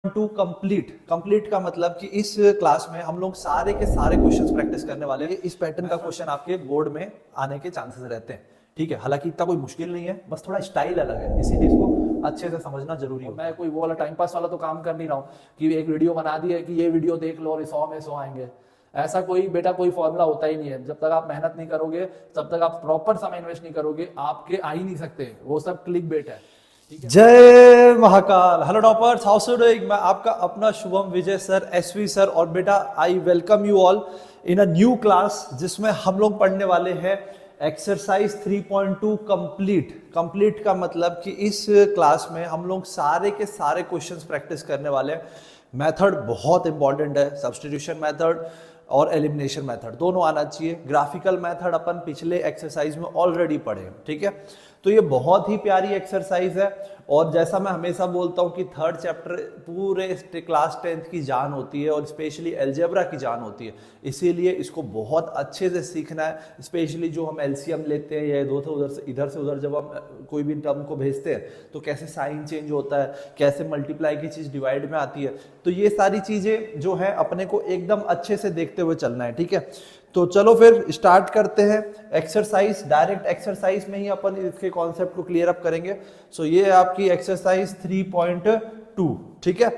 To complete का मतलब कि इस क्लास में हम लोग सारे के सारे क्वेश्चंस प्रैक्टिस करने वाले हैं। इस पैटर्न का क्वेश्चन आपके बोर्ड में आने के चांसेस रहते हैं, ठीक है। हालांकि इतना कोई मुश्किल नहीं है, बस थोड़ा स्टाइल अलग है, इसीलिए इसको अच्छे से समझना जरूरी है। मैं कोई वो वाला टाइम पास वाला तो काम कर नहीं रहा हूँ कि एक वीडियो बना दी है कि ये वीडियो देख लो और 100 में 100 आएंगे। ऐसा कोई बेटा कोई फॉर्मूला होता ही नहीं है। जब तक आप मेहनत नहीं करोगे, जब तक आप प्रॉपर समय इन्वेस्ट नहीं करोगे, आपके आ ही नहीं सकते। वो सब क्लिक बेट है। जय Mahakal. Hello toppers, how are doing. मैं आपका अपना Shubham Vijay sir, SV sir, और बेटा I welcome you all in a new class जिसमें हम लोग पढ़ने वाले हैं एक्सरसाइज 3.2 कंप्लीट का मतलब कि इस क्लास में हम लोग सारे के सारे क्वेश्चंस प्रैक्टिस करने वाले हैं। मेथड बहुत इंपॉर्टेंट है, सब्स्टिट्यूशन मेथड और एलिमिनेशन मेथड दोनों आना चाहिए। ग्राफिकल मेथड अपन पिछले एक्सरसाइज में ऑलरेडी पढ़े हैं, ठीक है। तो ये बहुत ही प्यारी एक्सरसाइज है और जैसा मैं हमेशा बोलता हूं कि थर्ड चैप्टर पूरे क्लास 10th की जान होती है और स्पेशली अलजेब्रा की जान होती है, इसीलिए इसको बहुत अच्छे से सीखना है। स्पेशली जो हम एलसीएम लेते हैं या इधर से उधर जब हम कोई भी टर्म को भेजते हैं तो कैसे साइन चेंज होता है, कैसे मल्टीप्लाई की चीज डिवाइड में आती है, तो ये सारी चीजें जो है अपने को एकदम अच्छे से देखते हुए चलना है, ठीक है। तो चलो फिर स्टार्ट करते हैं एक्सरसाइज। डायरेक्ट एक्सरसाइज में ही अपन इसके कॉन्सेप्ट को क्लियर अप करेंगे। सो ये है आपकी एक्सरसाइज 3.2, ठीक है।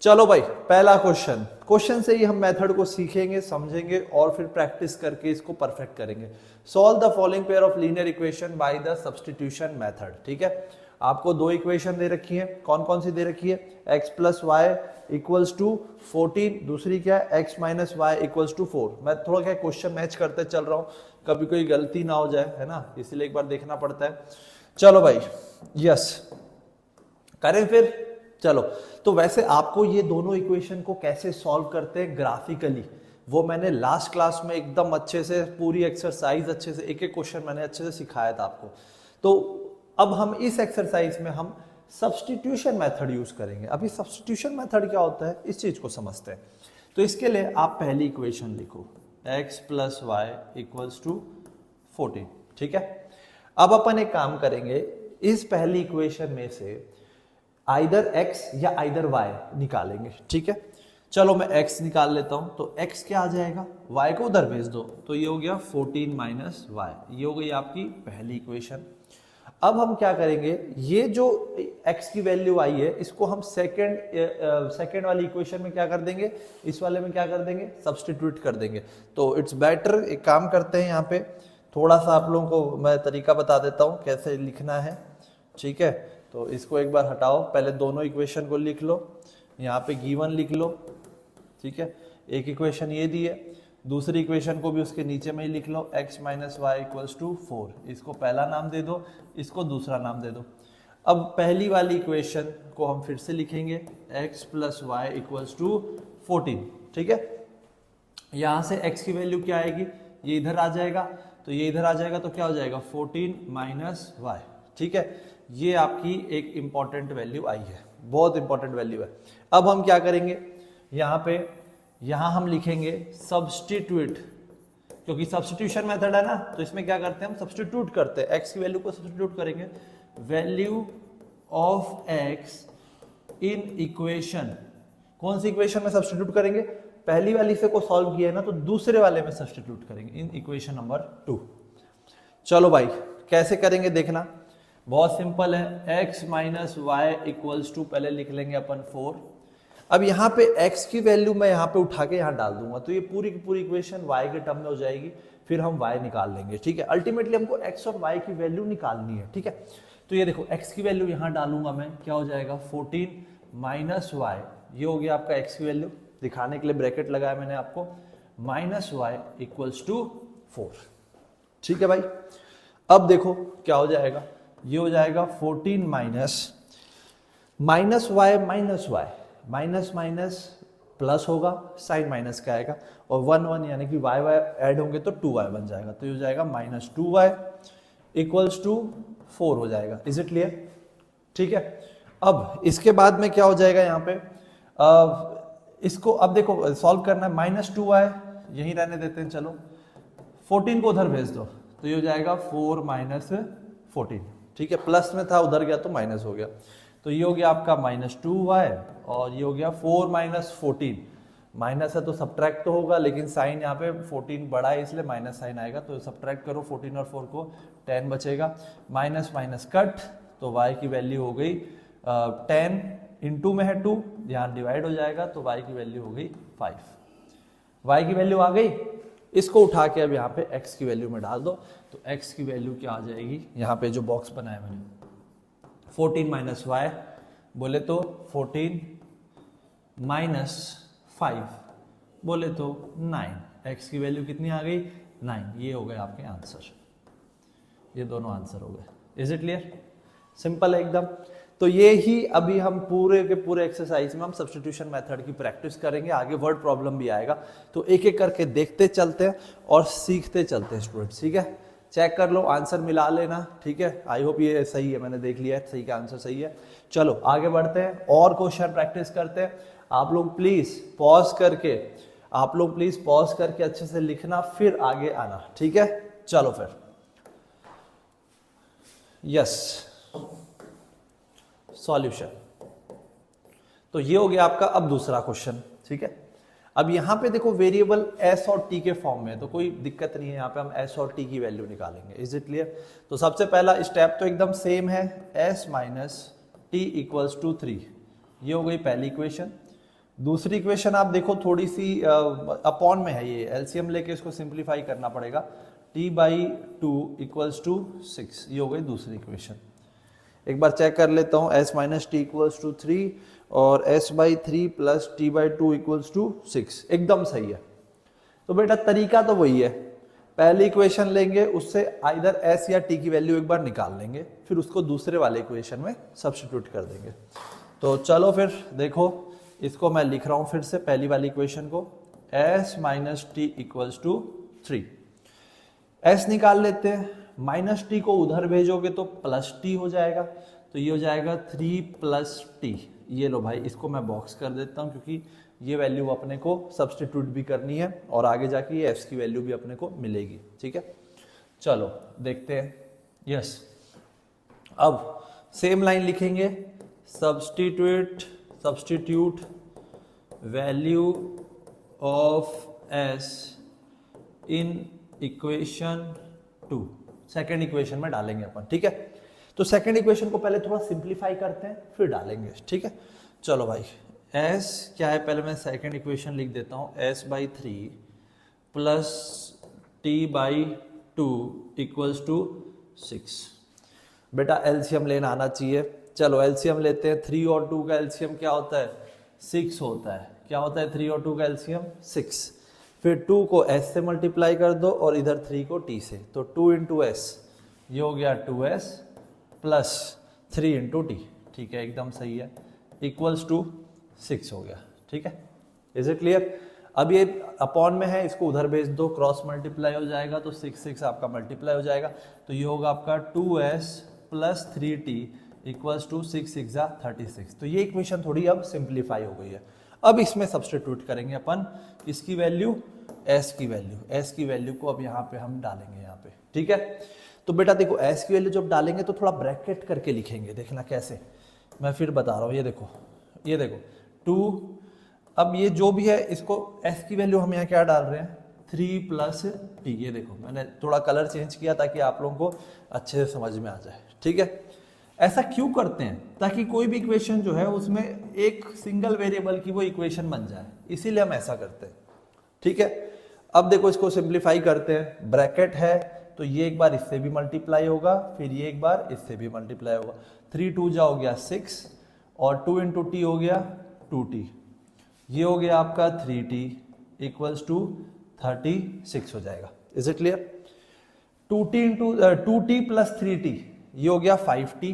चलो भाई, पहला क्वेश्चन से ही हम मेथड को सीखेंगे, समझेंगे और फिर प्रैक्टिस करके इसको परफेक्ट करेंगे। Solve the following pair of linear equation by the substitution method, ठीक है। आपको दो इक्वेशन दे रखी है, कौन कौन सी दे रखी है? x plus Y equals to 14, दूसरी क्या है? x minus Y equals to 4। मैं थोड़ा क्या क्वेश्चन मैच करते चल रहा हूं, कभी कोई गलती ना हो जाए, है ना, इसलिए एक बार देखना पड़ता है। चलो भाई, यस करें फिर। चलो, तो वैसे आपको ये दोनों इक्वेशन को कैसे सॉल्व करते हैं ग्राफिकली, वो मैंने लास्ट क्लास में एकदम अच्छे से पूरी एक्सरसाइज अच्छे से एक एक क्वेश्चन मैंने अच्छे से सिखाया था आपको। तो अब हम इस एक्सरसाइज में हम सब्स्टिट्यूशन मेथड यूज करेंगे। अभी सब्स्टिट्यूशन मेथड क्या होता है इस चीज को समझते हैं। तो इसके लिए आप पहली इक्वेशन लिखो, x plus Y equals to 14, ठीक है। अब अपन एक काम करेंगे, इस पहली इक्वेशन में से आइदर x या आइदर y निकालेंगे, ठीक है। चलो मैं x निकाल लेता हूं, तो x क्या आ जाएगा? y को उधर भेज दो, तो ये हो गया 14 माइनस वाई, ये हो गई आपकी पहली इक्वेशन। अब हम क्या करेंगे, ये जो x की वैल्यू आई है इसको हम सेकंड वाली इक्वेशन में क्या कर देंगे, इस वाले में क्या कर देंगे, सब्स्टिट्यूट कर देंगे। तो इट्स बेटर, एक काम करते हैं, यहाँ पे थोड़ा सा आप लोगों को मैं तरीका बता देता हूँ कैसे लिखना है, ठीक है। तो इसको एक बार हटाओ, पहले दोनों इक्वेशन को लिख लो, यहाँ पे गिवन लिख लो, ठीक है। एक इक्वेशन ये दी है, दूसरी इक्वेशन को भी उसके नीचे में ही लिख लो, x minus Y equals to 4। इसको पहला नाम दे दो, इसको दूसरा नाम दे दो। अब पहली वाली इक्वेशन को हम फिर से लिखेंगे, x plus Y equals to 14, ठीक है। यहां से x की वैल्यू क्या आएगी, ये इधर आ जाएगा, तो ये इधर आ जाएगा, तो क्या हो जाएगा 14 माइनस वाई, ठीक है। ये आपकी एक इंपॉर्टेंट वैल्यू आई है, बहुत इंपॉर्टेंट वैल्यू है। अब हम क्या करेंगे, यहां हम लिखेंगे सब्स्टिट्यूट, क्योंकि सब्स्टिट्यूशन मेथड है ना, तो इसमें क्या करते हैं हम सब्स्टिट्यूट करते हैं, x की वैल्यू को सब्स्टिट्यूट करेंगे। Value of x in equation, कौन सी इक्वेशन में सब्स्टिट्यूट करेंगे? पहली वाली से को सॉल्व किया है ना, तो दूसरे वाले में सब्स्टिट्यूट करेंगे, इन इक्वेशन नंबर 2। चलो भाई, कैसे करेंगे देखना, बहुत सिंपल है। x minus Y equals to, पहले लिख लेंगे अपन 4। अब यहाँ पे x की वैल्यू मैं यहाँ पे उठा के यहाँ डाल दूंगा, तो ये पूरी की पूरी इक्वेशन y के टर्म में हो जाएगी, फिर हम y निकाल लेंगे, ठीक है। अल्टीमेटली हमको x और y की वैल्यू निकालनी है, ठीक है। तो ये देखो, x की वैल्यू यहाँ डालूंगा मैं, क्या हो जाएगा 14 माइनस वाई, ये हो गया आपका x की वैल्यू, दिखाने के लिए ब्रैकेट लगाया मैंने आपको, माइनस वाई इक्वल्स टू 4, ठीक है भाई। अब देखो क्या हो जाएगा, ये हो जाएगा 14 minus Y minus Y, minus minus plus होगा, साइन माइनस का आएगा, और 1 1 यानी कि वाई वाई ऐड होंगे तो 2y बन जाएगा, तो ये हो जाएगा माइनस 2y इक्वल्स टू 4 हो जाएगा। Is it clear? ठीक है। अब इसके बाद में क्या हो जाएगा यहाँ पे, इसको अब देखो सॉल्व करना है, माइनस 2y यही रहने देते हैं, चलो 14 को उधर भेज दो, तो ये हो जाएगा 4 माइनस 14, ठीक है। प्लस में था उधर गया तो माइनस हो गया, तो ये हो गया आपका -2y और ये हो गया 4 - 14। माइनस है तो सब्ट्रैक्ट तो होगा, लेकिन साइन यहाँ पे 14 बड़ा है इसलिए माइनस साइन आएगा, तो सब्ट्रैक्ट करो 14 और 4 को, 10 बचेगा, माइनस माइनस कट, तो y की वैल्यू हो गई 10, इंटू में है 2, यहाँ डिवाइड हो जाएगा तो y की वैल्यू हो गई 5। y की वैल्यू आ गई, इसको उठा के अब यहाँ पे x की वैल्यू में डाल दो, तो x की वैल्यू क्या आ जाएगी, यहाँ पे जो बॉक्स बनाया मैंने 14 - y बोले तो 14 - 5 बोले तो 9, x की वैल्यू कितनी आ गई 9। ये हो गए आपके आंसर, ये दोनों आंसर हो गए। Is it clear? सिंपल है एकदम। तो ये ही अभी हम पूरे के पूरे एक्सरसाइज में हम सब्स्टिट्यूशन मेथड की प्रैक्टिस करेंगे, आगे वर्ड प्रॉब्लम भी आएगा, तो एक एक करके देखते चलते हैं और सीखते चलते हैं स्टूडेंट्स, ठीक है। चेक कर लो, आंसर मिला लेना, ठीक है। आई होप ये सही है, मैंने देख लिया है सही का आंसर सही है। चलो आगे बढ़ते हैं और क्वेश्चन प्रैक्टिस करते हैं। आप लोग प्लीज पॉज करके अच्छे से लिखना, फिर आगे आना, ठीक है। चलो फिर, यस, सॉल्यूशन। तो ये हो गया आपका अब दूसरा क्वेश्चन, ठीक है। अब यहां पे देखो वेरिएबल s और t के फॉर्म में, तो कोई दिक्कत नहीं है, यहां पे हम s और t की वैल्यू निकालेंगे। Is it clear? तो सबसे पहला स्टेप तो एकदम सेम है, s - t = 3। ये हो गई पहली इक्वेशन। दूसरी इक्वेशन आप देखो थोड़ी सी अपॉन में है, ये एलसीएम लेके इसको सिंप्लीफाई करना पड़ेगा। t/2 = 6, ये हो गई दूसरी इक्वेशन। एक बार चेक कर लेता हूं, s - t = 3 और s/3 + t/2 = 6, एकदम सही है। तो बेटा तरीका तो वही है, पहली इक्वेशन लेंगे, उससे आइदर s या t की वैल्यू एक बार निकाल लेंगे, फिर उसको दूसरे वाले इक्वेशन में सब्स्टिट्यूट कर देंगे। तो चलो फिर देखो, इसको मैं लिख रहा हूं फिर से पहली वाली इक्वेशन को, s - t = 3। s निकाल लेते हैं, -t को उधर भेजोगे तो +t हो जाएगा, तो ये हो जाएगा 3 + t। ये लो भाई, इसको मैं बॉक्स कर देता हूं, क्योंकि ये वैल्यू अपने को सब्स्टिट्यूट भी करनी है और आगे जाके ये s की वैल्यू भी अपने को मिलेगी, ठीक है। चलो देखते हैं, यस। अब सेम लाइन लिखेंगे, substitute value of s in equation 2, second equation में डालेंगे अपन, ठीक है। तो सेकेंड इक्वेशन को पहले थोड़ा सिंप्लीफाई करते हैं, फिर डालेंगे, ठीक है। चलो भाई, s क्या है, पहले मैं सेकेंड इक्वेशन लिख देता हूं, s/3 + t/2 = 6। बेटा एलसीएम लेना आना चाहिए, चलो एलसीएम लेते हैं। 3 और 2 का एलसीएम क्या होता है, 6 होता है। क्या होता है 3 और 2 का एलसीएम, 6। फिर 2 को s से मल्टीप्लाई कर दो और इधर 3 को t से, तो 2 × s, ये हो गया 2s + 3 × t, ठीक है, एकदम सही है, = 6 हो गया, ठीक है। Is it clear? अब ये अपॉन में है, इसको उधर भेज दो, क्रॉस मल्टीप्लाई हो जाएगा, तो 6 आपका मल्टीप्लाई हो जाएगा, तो ये होगा आपका 2s + 3t = 6 × 6 = 36। तो ये इक्वेशन थोड़ी अब सिंप्लीफाई हो गई है। अब इसमें सब्स्टिट्यूट करेंगे अपन इसकी वैल्यू, s की वैल्यू को अब यहाँ पे हम डालेंगे यहाँ पे, ठीक है। तो बेटा देखो s की वैल्यू जब डालेंगे तो थोड़ा ब्रैकेट करके लिखेंगे, देखना कैसे, मैं फिर बता रहा हूँ। ये देखो 2, अब ये जो भी है इसको s की वैल्यू हम यहाँ क्या डाल रहे हैं, 3 + t। ये देखो मैंने थोड़ा कलर चेंज किया ताकि आप लोगों को अच्छे से समझ में आ जाए, ठीक है। ऐसा क्यों करते हैं, ताकि कोई भी इक्वेशन जो है उसमें एक सिंगल वेरिएबल की वो इक्वेशन बन जाए, इसीलिए हम ऐसा करते हैं, ठीक है। अब देखो इसको सिंप्लीफाई करते हैं, ब्रैकेट है तो ये एक बार इससे भी मल्टीप्लाई होगा, फिर ये एक बार इससे भी मल्टीप्लाई होगा, 3 × 2 हो गया 6 और 2 × t हो गया 2t, ये हो गया आपका 3t = 36 हो जाएगा। Is it clear? 2t + 3t, ये हो गया 5t,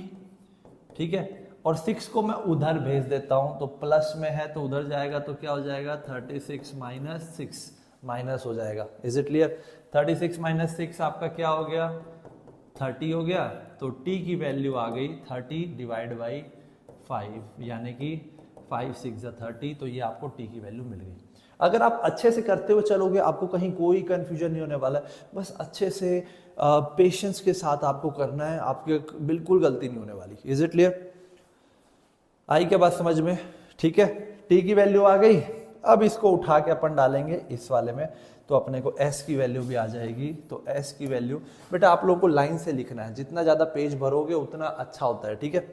ठीक है। और 6 को मैं उधर भेज देता हूं, तो प्लस में है तो उधर जाएगा, तो क्या हो जाएगा 36 - 6 माइनस हो जाएगा। Is it clear? 36 - 6 आपका क्या हो गया, 30 हो गया, तो t की वैल्यू आ गई 30/5, यानी कि 5 × 6 = 30, तो ये आपको t की वैल्यू मिल गई। अगर आप अच्छे से करते हुए चलोगे, आपको कहीं कोई कंफ्यूजन नहीं होने वाला है, बस अच्छे से पेशेंस के साथ आपको करना है, आपके बिल्कुल गलती नहीं होने वाली। Is it clear? आई क्या बात समझ में? ठीक है, टी की वैल्यू आ गई। अब इसको उठा के अपन डालेंगे इस वाले में, तो अपने को एस की वैल्यू भी आ जाएगी। तो एस की वैल्यू बेटा आप लोगों को लाइन से लिखना है, जितना ज्यादा पेज भरोगे उतना अच्छा होता है। ठीक है,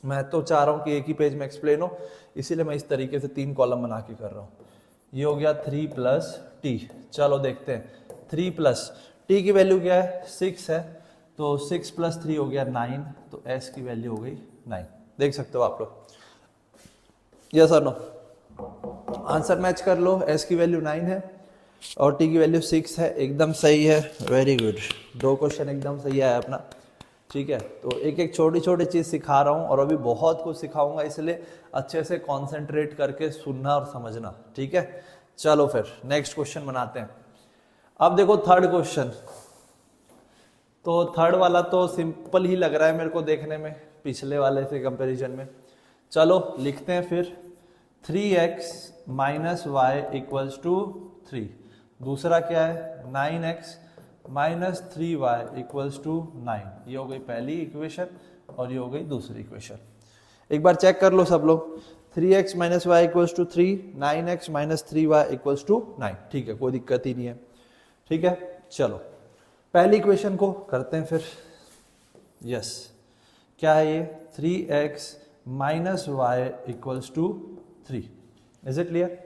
मैं तो चाह रहा हूं कि एक ही पेज में एक्सप्लेन हो, इसीलिए मैं इस तरीके से 3 कॉलम बना के कर रहा हूं। ये हो गया 3 प्लस टी। चलो देखते हैं, 3 प्लस टी की वैल्यू क्या है? 6 है, तो 6 प्लस 3 हो गया 9, तो एस की वैल्यू हो गई 9। देख सकते हो आप लोग, यस और नो? आंसर मैच कर लो, एस की वैल्यू 9 है और टी की वैल्यू 6 है, एकदम सही है, वेरी गुड। 2 क्वेश्चन एकदम सही है अपना। ठीक है, तो एक एक छोटी छोटी चीज सिखा रहा हूँ और अभी बहुत कुछ सिखाऊंगा, इसलिए अच्छे से कॉन्सेंट्रेट करके सुनना और समझना। ठीक है, चलो फिर नेक्स्ट क्वेश्चन बनाते हैं। अब देखो थर्ड क्वेश्चन, तो थर्ड वाला तो सिंपल ही लग रहा है मेरे को देखने में पिछले वाले से कंपैरिजन में। चलो लिखते हैं फिर, 3x minus Y equals to 3। दूसरा क्या है? 9x minus 3y equals to 9। ये हो गई पहली इक्वेशन और ये हो गई दूसरी इक्वेशन। एक बार चेक कर लो सब लोग, 3x minus Y equals to 3, 9x minus 3y equals to 9। ठीक है, कोई दिक्कत ही नहीं है। ठीक है, चलो पहली इक्वेशन को करते हैं फिर। यस, क्या है ये? 3x minus Y equals to 3। Is it clear?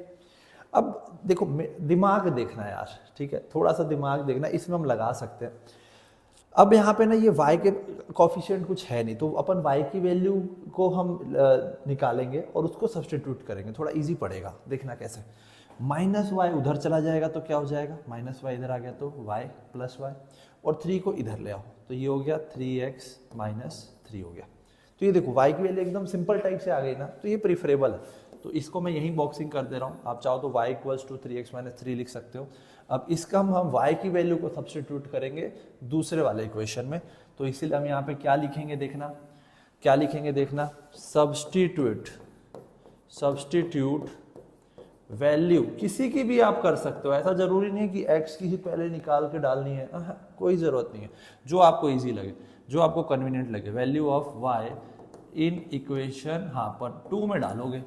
अब देखो दिमाग देखना है यार, ठीक है, थोड़ा सा दिमाग देखना, इसमें हम लगा सकते हैं। अब यहाँ पे ना ये y के कॉफिशिएंट कुछ है नहीं, तो अपन y की वैल्यू को हम निकालेंगे और उसको सब्सटीट्यूट करेंगे, थोड़ा इजी पड़ेगा। देखना कैसे, माइनस वाई उधर चला जाएगा तो क्या हो जाएगा? माइनस वाई इधर आ गया तो y प्लस वाई, और 3 को इधर ले आओ तो ये हो गया 3x माइनस 3 हो गया। तो ये देखो y की वैल्यू एकदम सिंपल टाइप से आ गई ना, तो ये प्रीफरेबल है, तो इसको मैं यहीं बॉक्सिंग कर दे रहा हूँ। आप चाहो तो y equals to 3x minus 3 लिख सकते हो। अब इसका हम y की वैल्यू को सब्सटीट्यूट करेंगे दूसरे वाले इक्वेशन में, तो इसीलिए हम यहाँ पे क्या लिखेंगे देखना, क्या लिखेंगे देखना, सब्सटीट्यूट वैल्यू किसी की भी आप कर सकते हो, ऐसा जरूरी नहीं है कि x की ही पहले निकाल के डालनी है, कोई जरूरत नहीं है, जो आपको इजी लगे, जो आपको कन्वीनियंट लगे। Value of y in equation हाँ पर 2 में डालोगे,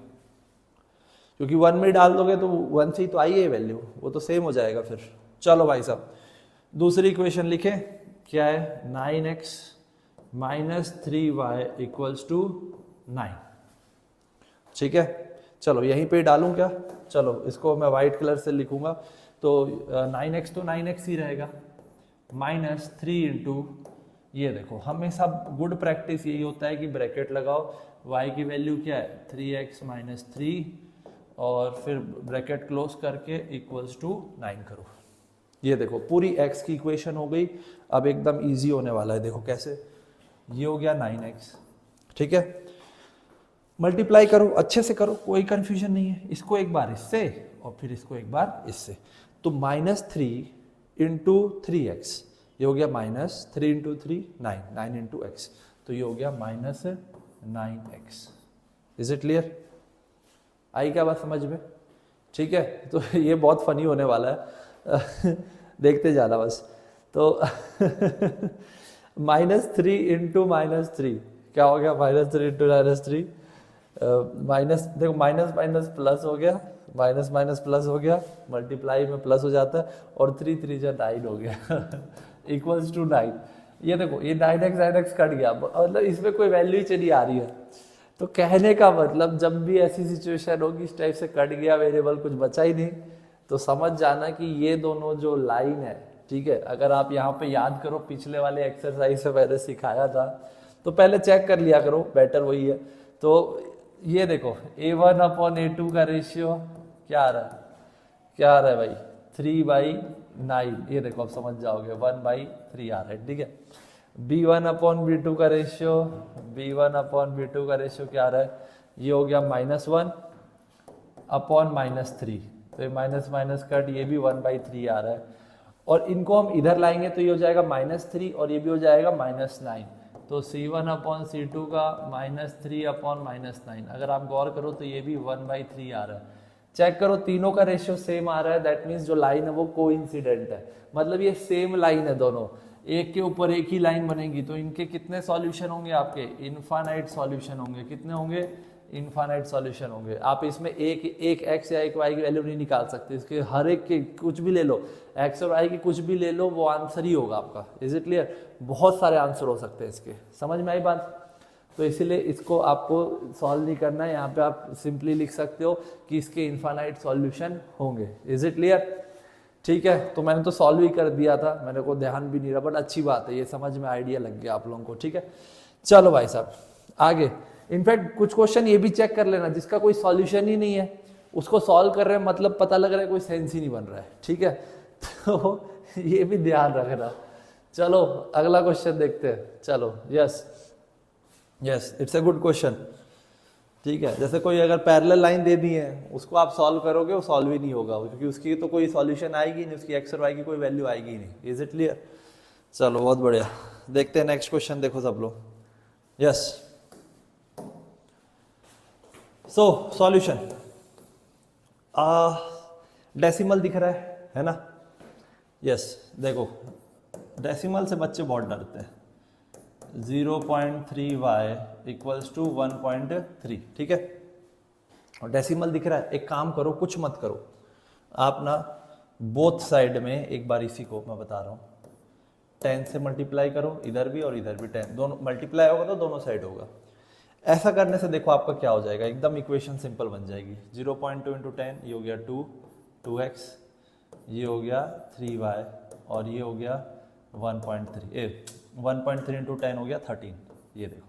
क्योंकि 1 में डाल दोगे तो 1 से ही तो आई है वैल्यू, वो तो सेम हो जाएगा फिर। चलो भाई साहब दूसरी इक्वेशन लिखें, क्या है? 9x minus 3y equals to 9। ठीक है, चलो यहीं पे डालूं क्या? चलो इसको मैं व्हाइट कलर से लिखूंगा, तो 9x तो 9x ही रहेगा, माइनस 3 इंटू, ये देखो हमेशा गुड प्रैक्टिस यही होता है कि ब्रैकेट लगाओ, y की वैल्यू क्या है? 3x माइनस 3 और फिर ब्रैकेट क्लोज करके इक्वल्स टू 9 करो। ये देखो पूरी x की इक्वेशन हो गई। अब एकदम इजी होने वाला है, देखो कैसे, ये हो गया 9x। ठीक है, मल्टीप्लाई करो, अच्छे से करो, कोई कंफ्यूजन नहीं है। इसको एक बार इससे और फिर इसको एक बार इससे, तो माइनस 3 इंटू 3x, ये हो गया माइनस 3 इंटू 3 9, 9 इंटू एक्स, तो ये हो गया minus 9x। Is it clear? आई क्या बात समझ में? ठीक है, तो ये बहुत फनी होने वाला है देखते जाना बस। तो -3 इंटू -3 क्या हो गया? -3 इंटू -3, माइनस देखो माइनस माइनस प्लस हो गया, माइनस माइनस प्लस हो गया, मल्टीप्लाई में प्लस हो जाता है, और 3 3 जा 9 हो गया इक्वल्स टू 9। ये देखो ये 9x कट गया, मतलब इसमें कोई वैल्यू ही चली आ रही है। तो कहने का मतलब जब भी ऐसी सिचुएशन होगी इस टाइप से कट गया वेरिएबल, कुछ बचा ही नहीं, तो समझ जाना कि ये दोनों जो लाइन है, ठीक है, अगर आप यहाँ पे याद करो पिछले वाले एक्सरसाइज से मैंने सिखाया था, तो पहले चेक कर लिया करो, बेटर वही है। तो ये देखो a1 अपॉन a2 का रेशियो क्या आ रहा है? क्या आ रहा है भाई? 3/9। ये देखो आप समझ जाओगे 1/3 आ रहा है। ठीक है, b1 अपॉन b2 का रेशियो, b1 अपॉन b2 का रेशियो क्या आ रहा है? ये हो गया -1 अपॉन -3, तो ये माइनस माइनस कट, ये भी 1/3 आ रहा है, और इनको हम इधर लाएंगे तो ये हो जाएगा -3 और ये भी हो जाएगा -9, तो c1 अपॉन c2 का -3 अपॉन -9। अगर आप गौर करो तो ये भी 1/3 आ रहा है। चेक करो तीनों का रेशियो सेम आ रहा है, दैट मीन्स जो लाइन है वो कोइंसिडेंट है, मतलब ये सेम लाइन है दोनों। एक के ऊपर एक ही लाइन बनेगी, तो इनके कितने सॉल्यूशन होंगे आपके? इनफाइनाइट सॉल्यूशन होंगे। कितने होंगे? इनफाइनाइट सॉल्यूशन होंगे। आप इसमें एक एक्स या एक वाई की वैल्यू नहीं निकाल सकते, इसके हर एक के कुछ भी ले लो, एक्स और वाई की कुछ भी ले लो, वो आंसर ही होगा आपका। Is it clear? बहुत सारे आंसर हो सकते हैं इसके, समझ में आई बात? तो इसीलिए इसको आपको सॉल्व नहीं करना है, यहाँ पे आप सिंपली लिख सकते हो कि इसके इनफाइनाइट सॉल्यूशन होंगे। Is it clear? ठीक है, तो मैंने तो सॉल्व ही कर दिया था, मेरे को ध्यान भी नहीं रहा, बट अच्छी बात है, ये समझ में आइडिया लग गया आप लोगों को। ठीक है, चलो भाई साहब आगे। इनफैक्ट कुछ क्वेश्चन ये भी चेक कर लेना जिसका कोई सॉल्यूशन ही नहीं है, उसको सॉल्व कर रहे हैं मतलब पता लग रहा है कोई सेंस ही नहीं बन रहा है। ठीक है, तो ये भी ध्यान रखना। चलो अगला क्वेश्चन देखते हैं। चलो yes yes, it's a good question. ठीक है, जैसे कोई अगर पैरेलल लाइन दे दी है, उसको आप सॉल्व करोगे, वो सॉल्व ही नहीं होगा, क्योंकि उसकी तो कोई सॉल्यूशन आएगी नहीं, उसकी एक्स और वाई की कोई वैल्यू आएगी ही नहीं। Is it clear? चलो बहुत बढ़िया, देखते हैं नेक्स्ट क्वेश्चन। देखो सब लोग, यस। सो सॉल्यूशन, डेसिमल दिख रहा है ना? यस, देखो डेसिमल से बच्चे बहुत डरते हैं। 0.3y equals to 1.3। ठीक है, और डेसिमल दिख रहा है। एक काम करो, कुछ मत करो, आप ना बोथ साइड में एक बार इसी को मैं बता रहा हूँ 10 से मल्टीप्लाई करो, इधर भी और इधर भी 10, दोनों मल्टीप्लाई होगा तो दोनों साइड होगा। ऐसा करने से देखो आपका क्या हो जाएगा, एकदम इक्वेशन सिंपल बन जाएगी। 0.2 इंटू 10 ये हो गया 2x, ये हो गया 3y और ये हो गया 1.3 इंटू 10 हो गया 13। ये देखो,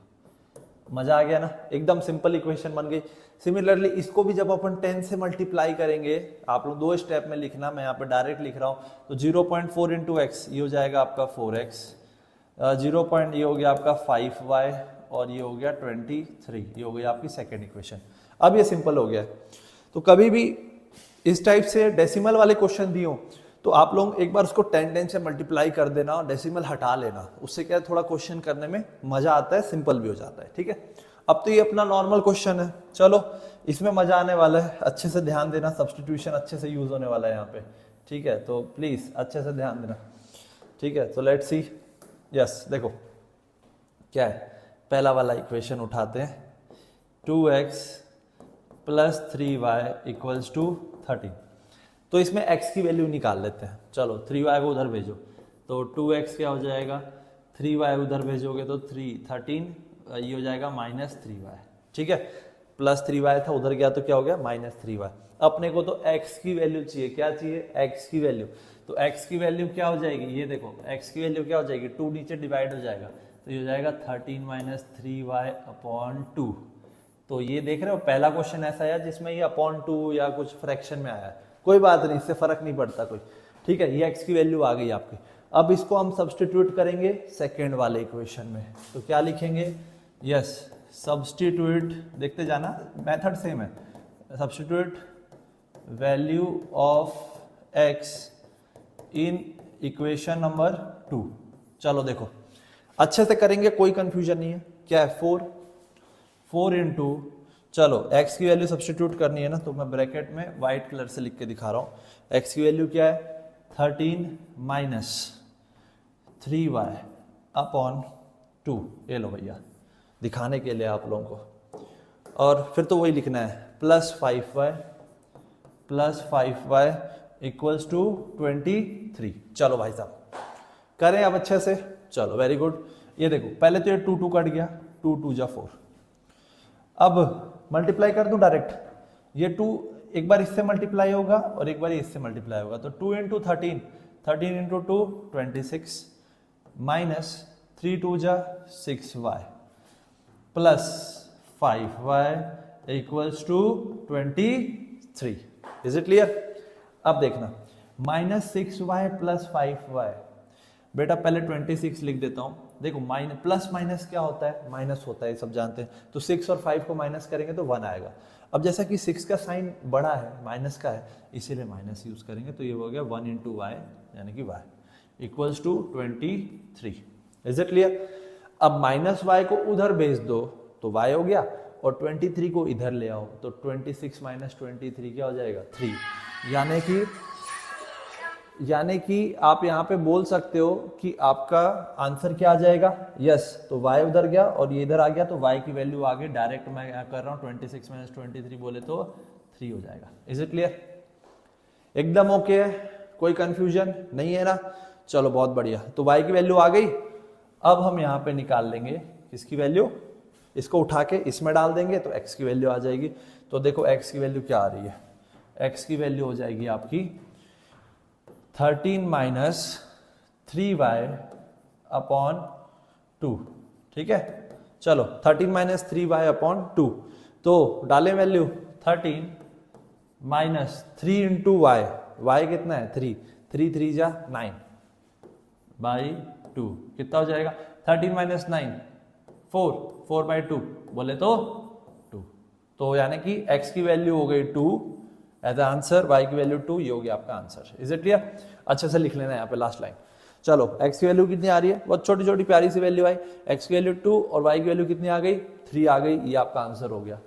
मजा आ गया ना, एकदम सिंपल इक्वेशन बन गई। सिमिलरली इसको भी जब अपन 10 से मल्टीप्लाई करेंगे, आप लोग दो स्टेप में लिखना, मैं यहाँ पे डायरेक्ट लिख रहा हूँ, तो 0.4 इंटू एक्स ये हो जाएगा आपका 4x, 0. ये हो गया आपका 5y और ये हो गया 23। ये हो गई आपकी सेकेंड इक्वेशन। अब ये सिंपल हो गया। तो कभी भी इस टाइप से डेसिमल वाले क्वेश्चन दिए हो तो आप लोग एक बार उसको 10 से मल्टीप्लाई कर देना और डेसिमल हटा लेना, उससे क्या थोड़ा क्वेश्चन करने में मजा आता है, सिंपल भी हो जाता है। ठीक है, अब तो ये अपना नॉर्मल क्वेश्चन है, चलो इसमें मजा आने वाला है, अच्छे से ध्यान देना, सब्स्टिट्यूशन अच्छे से यूज होने वाला है यहाँ पे। ठीक है, तो प्लीज अच्छे से ध्यान देना। ठीक है, तो लेट्स सी। यस, देखो क्या है, पहला वाला इक्वेशन उठाते हैं, 2x plus 3y equals to 13। तो इसमें x की वैल्यू निकाल लेते हैं। चलो 3y को उधर भेजो, तो 2x क्या हो जाएगा, 3y उधर भेजोगे तो 13, ये हो जाएगा -3y। ठीक है, प्लस 3y था, उधर गया तो क्या हो गया -3y। अपने को तो x की वैल्यू चाहिए, क्या चाहिए, x की वैल्यू। तो x की वैल्यू क्या हो जाएगी, ये देखो x की वैल्यू क्या हो जाएगी, 2 नीचे डिवाइड हो जाएगा, तो ये हो जाएगा 13 - 3y अपॉन 2। तो ये देख रहे हो, पहला क्वेश्चन ऐसा है जिसमें ये अपॉन 2 या कुछ फ्रैक्शन में आया है, कोई बात नहीं, इससे फर्क नहीं पड़ता कोई। ठीक है, ये x की वैल्यू आ गई आपकी। अब इसको हम सब्स्टिट्यूट करेंगे सेकेंड वाले इक्वेशन में, तो क्या लिखेंगे, यस सब्स्टिट्यूट, देखते जाना, मेथड सेम है, substitute value of x in equation number 2। चलो देखो अच्छे से करेंगे, कोई कंफ्यूजन नहीं है। क्या है, 4 इंटू, चलो x की वैल्यू सब्स्टिट्यूट करनी है ना, तो मैं ब्रैकेट में व्हाइट कलर से लिख के दिखा रहा हूँ। x की वैल्यू क्या है, 13 माइनस 3y अपॉन 2। ये लो भैया, दिखाने के लिए आप लोगों को, और फिर तो वही लिखना है, प्लस 5y इक्वल्स टू 23। चलो भाई साहब करें अब अच्छे से, चलो वेरी गुड। ये देखो पहले तो ये 2 कट गया, 2 2 जा 4। अब मल्टीप्लाई कर दूं डायरेक्ट, ये 2 एक बार इससे मल्टीप्लाई होगा और एक बार इससे मल्टीप्लाई होगा, तो 2 इंटू 13, 13 इंटू 2 26, माइनस 3 2 जा 6y plus 5y equals to 23। Is it clear? अब देखना, -6y प्लस 5y, बेटा पहले 26 लिख देता हूं। देखो प्लस माइनस क्या होता है, माइनस होता है, सब जानते हैं। तो 6 और 5 को माइनस करेंगे तो 1 आएगा। अब जैसा कि 6 का साइन बड़ा है, माइनस का है, इसीलिए माइनस यूज करेंगे, तो ये हो गया 1 इंटू वाई यानी कि y equals to 23। Is it clear? अब -y को उधर भेज दो तो y हो गया, और 23 को इधर ले आओ तो 26 - 23 क्या हो जाएगा, 3। यानी कि यानी कि आप यहाँ पे बोल सकते हो कि आपका आंसर क्या आ जाएगा, यस। तो y उधर गया और ये इधर आ गया, तो y की वैल्यू आ गई। डायरेक्ट मैं यहाँ कर रहा हूँ 26 माइनस 23 बोले तो 3 हो जाएगा। Is it clear? एकदम ओके है, कोई कंफ्यूजन नहीं है ना? चलो बहुत बढ़िया। तो y की वैल्यू आ गई। अब हम यहाँ पे निकाल लेंगे किसकी वैल्यू, इसको उठा के इसमें डाल देंगे तो x की वैल्यू आ जाएगी। तो देखो x की वैल्यू क्या आ रही है, x की वैल्यू हो जाएगी आपकी 13 माइनस 3y अपॉन 2। ठीक है, चलो 13 माइनस 3y अपॉन 2, तो डालें value 13 minus 3 into Y, Y कितना है 3, 3 3 जा 9 बाई 2, कितना हो जाएगा 13 माइनस 9 4, 4 बाई 2 बोले तो 2। तो यानी कि x की वैल्यू हो गई 2 एज आंसर, y की वैल्यू 2, ये हो गया आपका आंसर। Is it clear? अच्छे से लिख लेना यहाँ पे लास्ट लाइन। चलो x की वैल्यू कितनी आ रही है, बहुत छोटी छोटी प्यारी सी वैल्यू आई। x की वैल्यू 2 और y की वैल्यू कितनी आ गई 3 आ गई, ये आपका आंसर हो गया।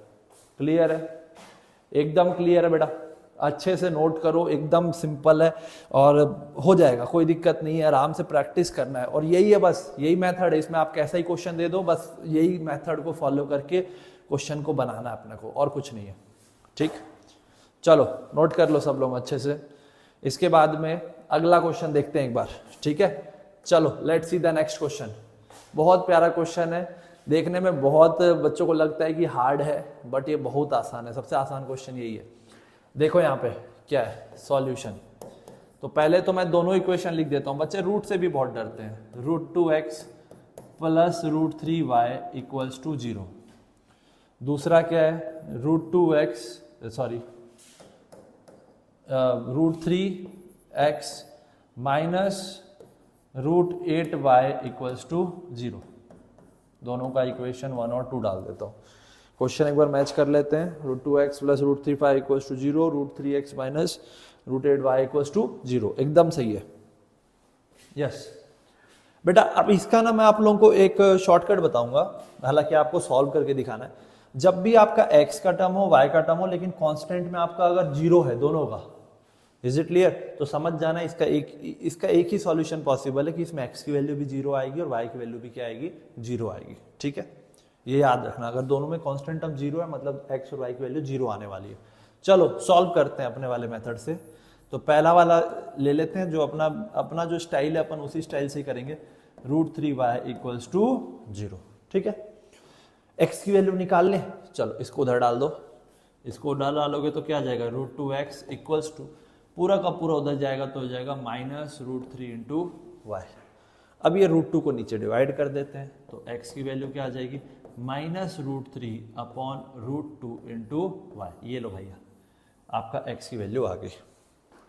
क्लियर है? एकदम क्लियर है बेटा, अच्छे से नोट करो, एकदम सिंपल है और हो जाएगा, कोई दिक्कत नहीं है। आराम से प्रैक्टिस करना है और यही है, बस यही मेथड है इसमें। आप कैसा ही क्वेश्चन दे दो, बस यही मेथड को फॉलो करके क्वेश्चन को बनाना है अपने को, और कुछ नहीं है। ठीक, चलो नोट कर लो सब लोग अच्छे से। इसके बाद में अगला क्वेश्चन देखते हैं एक बार। ठीक है, चलो let's see the next question. बहुत प्यारा क्वेश्चन है, देखने में बहुत बच्चों को लगता है कि हार्ड है, बट ये बहुत आसान है। सबसे आसान क्वेश्चन यही है। देखो यहाँ पे क्या है सॉल्यूशन। तो पहले तो मैं दोनों इक्वेशन लिख देता हूँ। बच्चे रूट से भी बहुत डरते हैं। √2x plus √3y equals to 0। दूसरा क्या है √2x √3x minus √8y equals to 0। दोनों का इक्वेशन 1 और 2 डाल देता हूँ। क्वेश्चन एक बार मैच कर लेते हैं। √2x plus √3y equals to 0, √3x minus √8y equals to 0। एकदम सही है, यस। बेटा अब इसका ना मैं आप लोगों को एक शॉर्टकट बताऊंगा, हालांकि आपको सॉल्व करके दिखाना है। जब भी आपका x का टर्म हो, y का टर्म हो, लेकिन कांस्टेंट में आपका अगर 0 है दोनों का, इज इट क्लियर, तो समझ जाना इसका एक ही सॉल्यूशन पॉसिबल है कि इसमें x की वैल्यू भी 0 आएगी और y की वैल्यू भी क्या आएगी 0 आएगी। ठीक है, ये याद रखना, अगर दोनों में कांस्टेंट टर्म 0 है मतलब x और y की वैल्यू 0 आने वाली है। चलो सॉल्व करते हैं अपने वाले मेथड से। तो पहला वाला ले लेते हैं, जो अपना जो स्टाइल है अपन उसी स्टाइल से ही करेंगे। √3y equals to 0। ठीक है, x की वैल्यू निकाल लें। चलो इसको उधर डाल दो, इसको उधर डालोगे तो क्या आ जाएगा √2x इक्वल्स टू, पूरा का पूरा उधर जाएगा तो हो जाएगा माइनस √3 इंटू वाई। अब ये √2 को नीचे डिवाइड कर देते हैं, तो x की वैल्यू क्या आ जाएगी माइनस √3 अपॉन √2 इंटू वाई। ये लो भैया, आपका x की वैल्यू आ गई।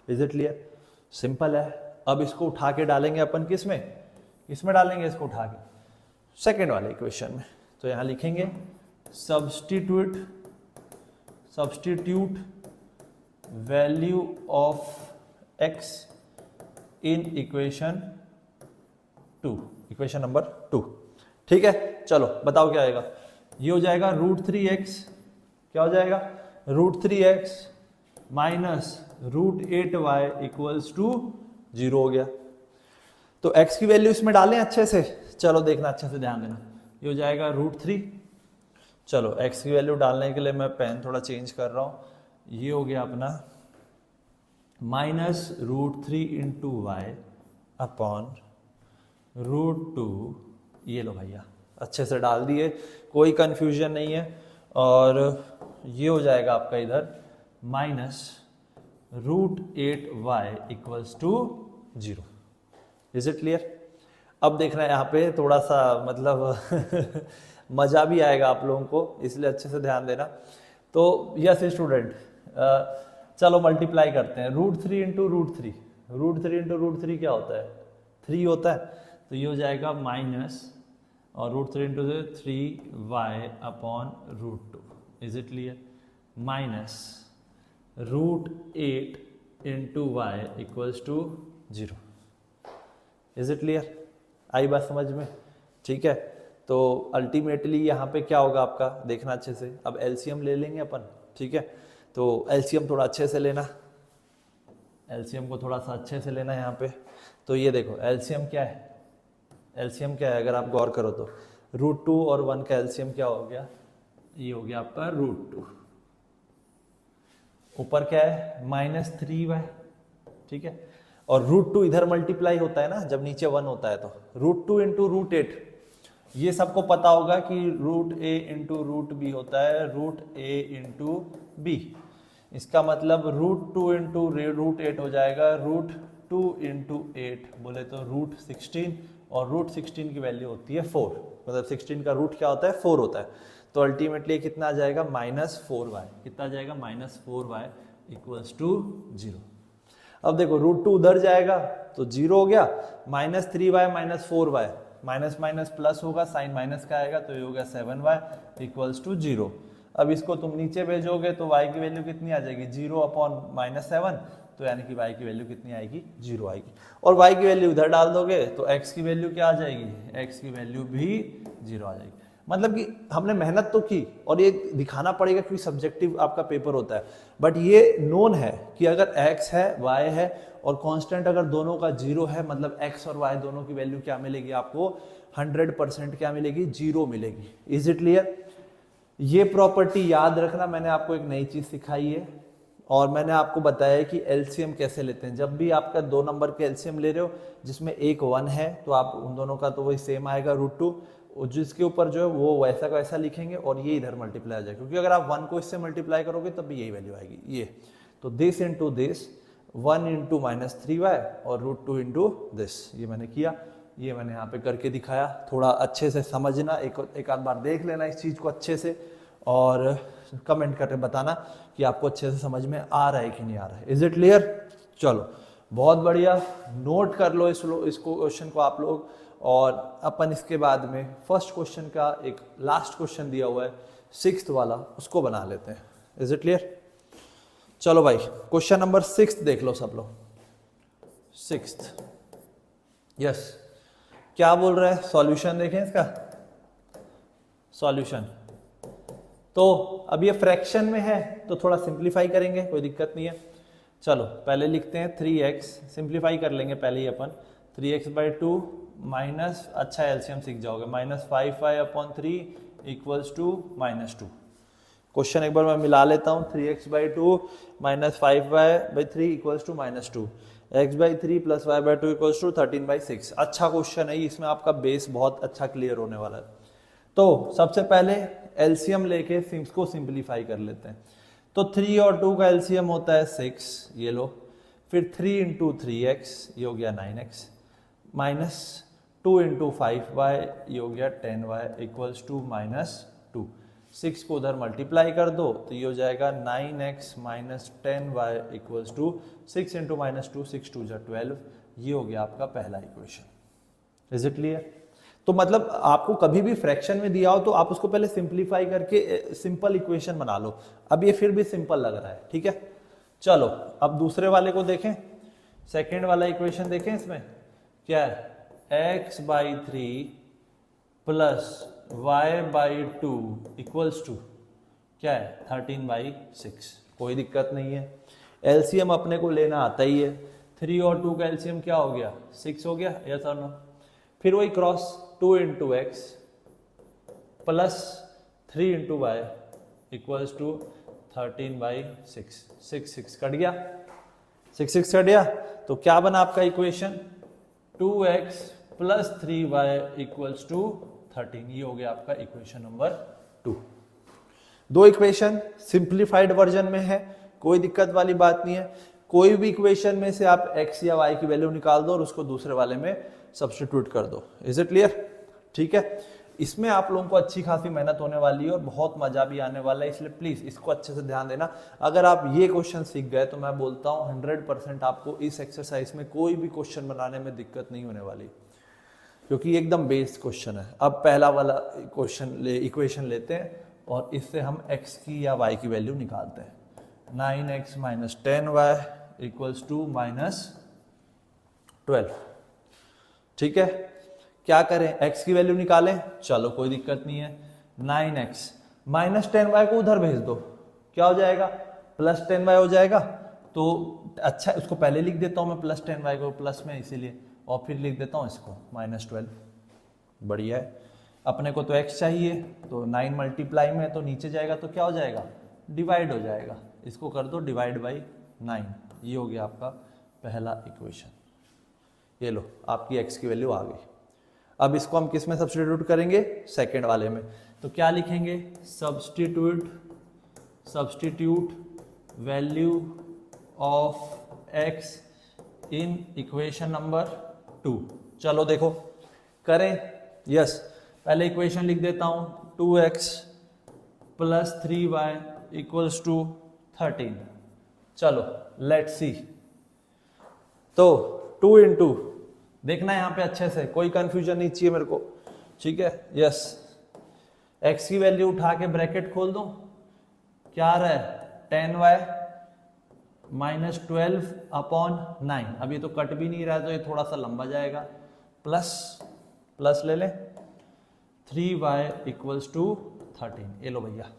Is it clear? सिंपल है। अब इसको उठा के डालेंगे अपन किसमें डालेंगे इसको उठा के सेकेंड वाले इक्वेशन में। तो यहां लिखेंगे substitute value of x in equation 2, equation number 2। ठीक है, चलो बताओ क्या आएगा। ये हो जाएगा √3x, क्या हो जाएगा √3x minus √8y equals to 0 हो गया। तो x की वैल्यू इसमें डालें अच्छे से, चलो देखना अच्छे से ध्यान देना। ये हो जाएगा √3। चलो x की वैल्यू डालने के लिए मैं पेन थोड़ा चेंज कर रहा हूं। ये हो गया अपना माइनस √3 इंटू वाई अपॉन √2। ये लो भैया, अच्छे से डाल दिए, कोई कंफ्यूजन नहीं है। और ये हो जाएगा आपका इधर minus √8y equals to 0। Is it clear? अब देखना है यहाँ पे थोड़ा सा मतलब मजा भी आएगा आप लोगों को, इसलिए अच्छे से ध्यान देना। तो यस स्टूडेंट, चलो मल्टीप्लाई करते हैं। √3 इंटू √3, √3 इंटू √3 क्या होता है 3 होता है। तो ये हो जाएगा माइनस और √3 into 3y upon √2। Is it clear? Minus √8 into Y equals to 0। Is it clear? आई बात समझ में? ठीक है, तो अल्टीमेटली यहाँ पे क्या होगा आपका, देखना अच्छे से। अब एलसीएम ले लेंगे अपन। ठीक है, तो एलसीएम थोड़ा अच्छे से लेना। एलसीएम को थोड़ा सा अच्छे से लेना है यहाँ पे। तो ये देखो एलसीएम क्या है, एलसीएम क्या है अगर आप गौर करो तो √2 और 1 का एलसीएम क्या हो गया, ये हो गया आपका √2। ऊपर क्या है -3y, ठीक है। और √2 इधर मल्टीप्लाई होता है ना जब नीचे 1 होता है, तो √2 इंटू √8, ये सबको पता होगा कि √a इंटू √b होता है √a इंटू b। इसका मतलब √2 इंटू √8 हो जाएगा √2 इंटू 8 बोले तो √16, और √16 की वैल्यू होती है 4, मतलब 16 का रूट क्या होता है 4 होता है। तो अल्टीमेटली कितना आ जाएगा -4y, कितना आ जाएगा -4y इक्वल्स टू 0। अब देखो √2 उधर जाएगा तो 0 हो गया, -3y -4y, minus minus plus होगा, साइन माइनस का आएगा तो ये हो गया 7y इक्वल्स टू 0। अब इसको तुम नीचे भेजोगे तो y की वैल्यू कितनी आ जाएगी 0/-7, तो यानी कि y की वैल्यू कितनी आएगी 0 आएगी। और y की वैल्यू इधर डाल दोगे तो x की वैल्यू क्या आ जाएगी, x की वैल्यू भी 0 आ जाएगी। मतलब कि हमने मेहनत तो की, और ये दिखाना पड़ेगा क्योंकि सब्जेक्टिव आपका पेपर होता है, बट ये नोन है कि अगर x है y है और कांस्टेंट अगर दोनों का 0 है, मतलब x और y दोनों की वैल्यू क्या मिलेगी आपको 100% क्या मिलेगी 0 मिलेगी। Is it clear? ये प्रॉपर्टी याद रखना, मैंने आपको एक नई चीज सिखाई है और मैंने आपको बताया कि एलसीएम कैसे लेते हैं। जब भी आपका 2 नंबर के एलसीएम ले रहे हो जिसमें एक 1 है तो आप उन दोनों का तो वही सेम आएगा √2, जिसके ऊपर जो है वो वैसा का वैसा लिखेंगे और ये इधर मल्टीप्लाई आ जाएगा, क्योंकि अगर आप 1 को इससे मल्टीप्लाई करोगे तब भी यही वैल्यू आएगी ये। तो this into this 1 into -3y और √2 इंटू दिस, ये मैंने किया, ये मैंने यहाँ पे करके दिखाया। थोड़ा अच्छे से समझना, एक आध बार देख लेना इस चीज को अच्छे से और कमेंट करके बताना कि आपको अच्छे से समझ में आ रहा है कि नहीं आ रहा है। Is it clear? चलो बहुत बढ़िया, नोट कर लो इसको क्वेश्चन को आप लोग, और अपन इसके बाद में फर्स्ट क्वेश्चन का एक लास्ट क्वेश्चन दिया हुआ है 6th वाला, उसको बना लेते हैं। Is it clear? चलो भाई क्वेश्चन नंबर 6 देख लो सब लोग। 6th, यस, क्या बोल रहा है, सॉल्यूशन देखें इसका। सॉल्यूशन तो अब ये फ्रैक्शन में है तो थोड़ा सिंप्लीफाई करेंगे, कोई दिक्कत नहीं है। चलो पहले लिखते हैं 3x, सिंप्लीफाई कर लेंगे पहले ही अपन। 3x/2 माइनस, अच्छा एलसीएम सीख जाओगे, -5y/3 इक्वल्स टू -2। क्वेश्चन एक बार मैं मिला लेता हूँ, 3x/2 -5y/3 equals to -2, x/3 + y/2 equals to 13/6। अच्छा क्वेश्चन है, इसमें आपका बेस बहुत अच्छा क्लियर होने वाला है। तो सबसे पहले एलसीएम लेके इसको सिंप्लीफाई कर लेते हैं। तो 3 और 2 का एलसीएम होता है 6, ये लो, फिर 3 इंटू 3x ये हो गया 9x, माइनस 2 इंटू 5y ये हो गया 10y इक्वल्स टू -2। 6 को उधर मल्टीप्लाई कर दो तो ये हो जाएगा 9x - 10y equals to 6 into -2, 6 2 12, ये हो गया आपका पहला इक्वेशन। Is it clear? तो मतलब आपको कभी भी फ्रैक्शन में दिया हो तो आप उसको पहले सिंप्लीफाई करके सिंपल इक्वेशन बना लो। अब ये फिर भी सिंपल लग रहा है, ठीक है। चलो अब दूसरे वाले को देखें, सेकेंड वाला इक्वेशन देखें। इसमें क्या है, x/3 plus y/2 equals to क्या है 13/6। कोई दिक्कत नहीं है, एलसीएम अपने को लेना आता ही है। 3 और 2 का एलसीएम क्या हो गया 6 हो गया, यस और नो। फिर वही cross 2 into x plus 3 into y equals to 13/6। 6 cut गया, 6 कट गया, तो क्या बना आपका equation 2x plus 3y equals to 13। ये हो गया आपका इक्वेशन नंबर 2। दो इक्वेशन सिंप्लीफाइड वर्जन में है, कोई दिक्कत वाली बात नहीं है। कोई भी इक्वेशन में से आप x या y की वैल्यू निकाल दो और उसको दूसरे वाले में सब्स्टिट्यूट कर दो। Is it clear? ठीक है, इसमें आप लोगों को अच्छी खासी मेहनत होने वाली है और बहुत मजा भी आने वाला है, इसलिए प्लीज इसको अच्छे से ध्यान देना। अगर आप ये क्वेश्चन सीख गए तो मैं बोलता हूँ 100% आपको इस एक्सरसाइज में कोई भी क्वेश्चन बनाने में दिक्कत नहीं होने वाली, क्योंकि एकदम बेस्ड क्वेश्चन है। अब पहला वाला इक्वेशन लेते हैं और इससे हम x की या y की वैल्यू निकालते हैं। 9x - 10y equals to -12। ठीक है, क्या करें, x की वैल्यू निकालें, चलो कोई दिक्कत नहीं है। 9x - 10y को उधर भेज दो, क्या हो जाएगा +10y हो जाएगा। तो अच्छा उसको पहले लिख देता हूँ मैं प्लस 10y को प्लस में इसीलिए, और फिर लिख देता हूँ इसको -12। बढ़िया है। अपने को तो x चाहिए, तो 9 मल्टीप्लाई में तो नीचे जाएगा तो क्या हो जाएगा, डिवाइड हो जाएगा। इसको कर दो डिवाइड बाई 9, ये हो गया आपका पहला इक्वेशन। ये लो आपकी x की वैल्यू आ गई। अब इसको हम किस में सब्स्टिट्यूट करेंगे, सेकंड वाले में। तो क्या लिखेंगे, substitute value of x in equation number 2। चलो देखो करें, यस। पहले इक्वेशन लिख देता हूं, 2x plus 3y equals to 13। चलो लेट्स सी। तो 2 इंटू, देखना है यहाँ पे अच्छे से, कोई कंफ्यूजन नहीं चाहिए मेरे को, ठीक है, यस। x की वैल्यू उठा के ब्रैकेट खोल दो, क्या आ रहा है 10y -12 अपॉन 9। अब ये तो कट भी नहीं रहा है तो ये थोड़ा सा लंबा जाएगा, प्लस ले लें 3y इक्वल्स टू 13। ये लो भैया,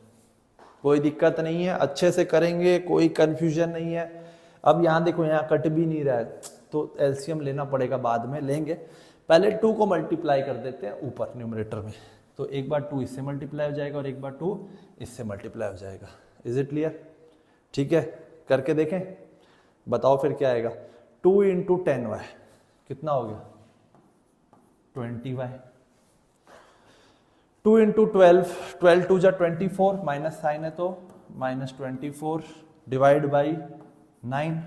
कोई दिक्कत नहीं है, अच्छे से करेंगे, कोई कंफ्यूजन नहीं है। अब यहाँ देखो, यहाँ कट भी नहीं रहा है तो एलसीएम लेना पड़ेगा, बाद में लेंगे। पहले 2 को मल्टीप्लाई कर देते हैं ऊपर न्यूमरेटर में, तो एक बार 2 इससे मल्टीप्लाई हो जाएगा और एक बार 2 इससे मल्टीप्लाई हो जाएगा। Is it clear? ठीक है, करके देखें, बताओ फिर क्या आएगा। 2 इंटू 10y कितना हो गया 20y। 2 इंटू 12 2 जा 24, माइनस साइन है तो -24 divide by 9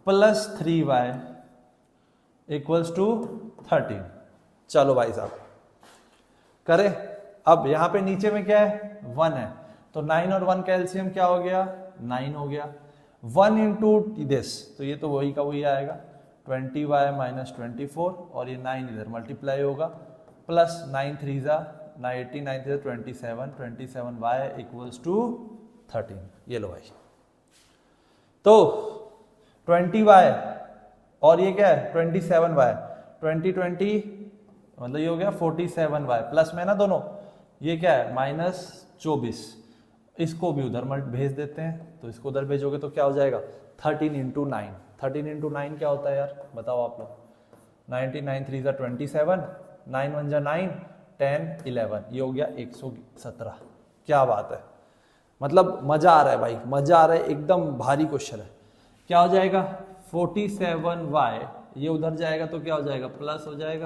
plus 3y equals to 13। चलो भाई साहब करें। अब यहां पे नीचे में क्या है 1 है, तो 9 और 1 का एलसीएम क्या हो गया 9 हो गया। 1 इंटू दिस, तो ये तो वही का वही आएगा 20y -24, और ये 9 इधर मल्टीप्लाई होगा, प्लस 9 3 जा 18 9 3 27y इक्वल्स टू 13। ये लो भाई, तो 20y और ये क्या है 27y, 20 मतलब ये हो गया 47y, प्लस में ना दोनों, ये क्या है -24। इसको भी उधर भेज देते हैं, तो इसको उधर भेजोगे तो क्या हो जाएगा 13 इंटू 9। 13 इंटू 9 क्या होता है यार, बताओ आप लोग। 19 9 3 जा 27, 9 1 जा 9, 10 11, ये हो गया 117। क्या बात है, मतलब मजा आ रहा है भाई, मजा आ रहा है, एकदम भारी क्वेश्चन है। क्या हो जाएगा 47y, ये उधर जाएगा तो क्या हो जाएगा प्लस हो जाएगा,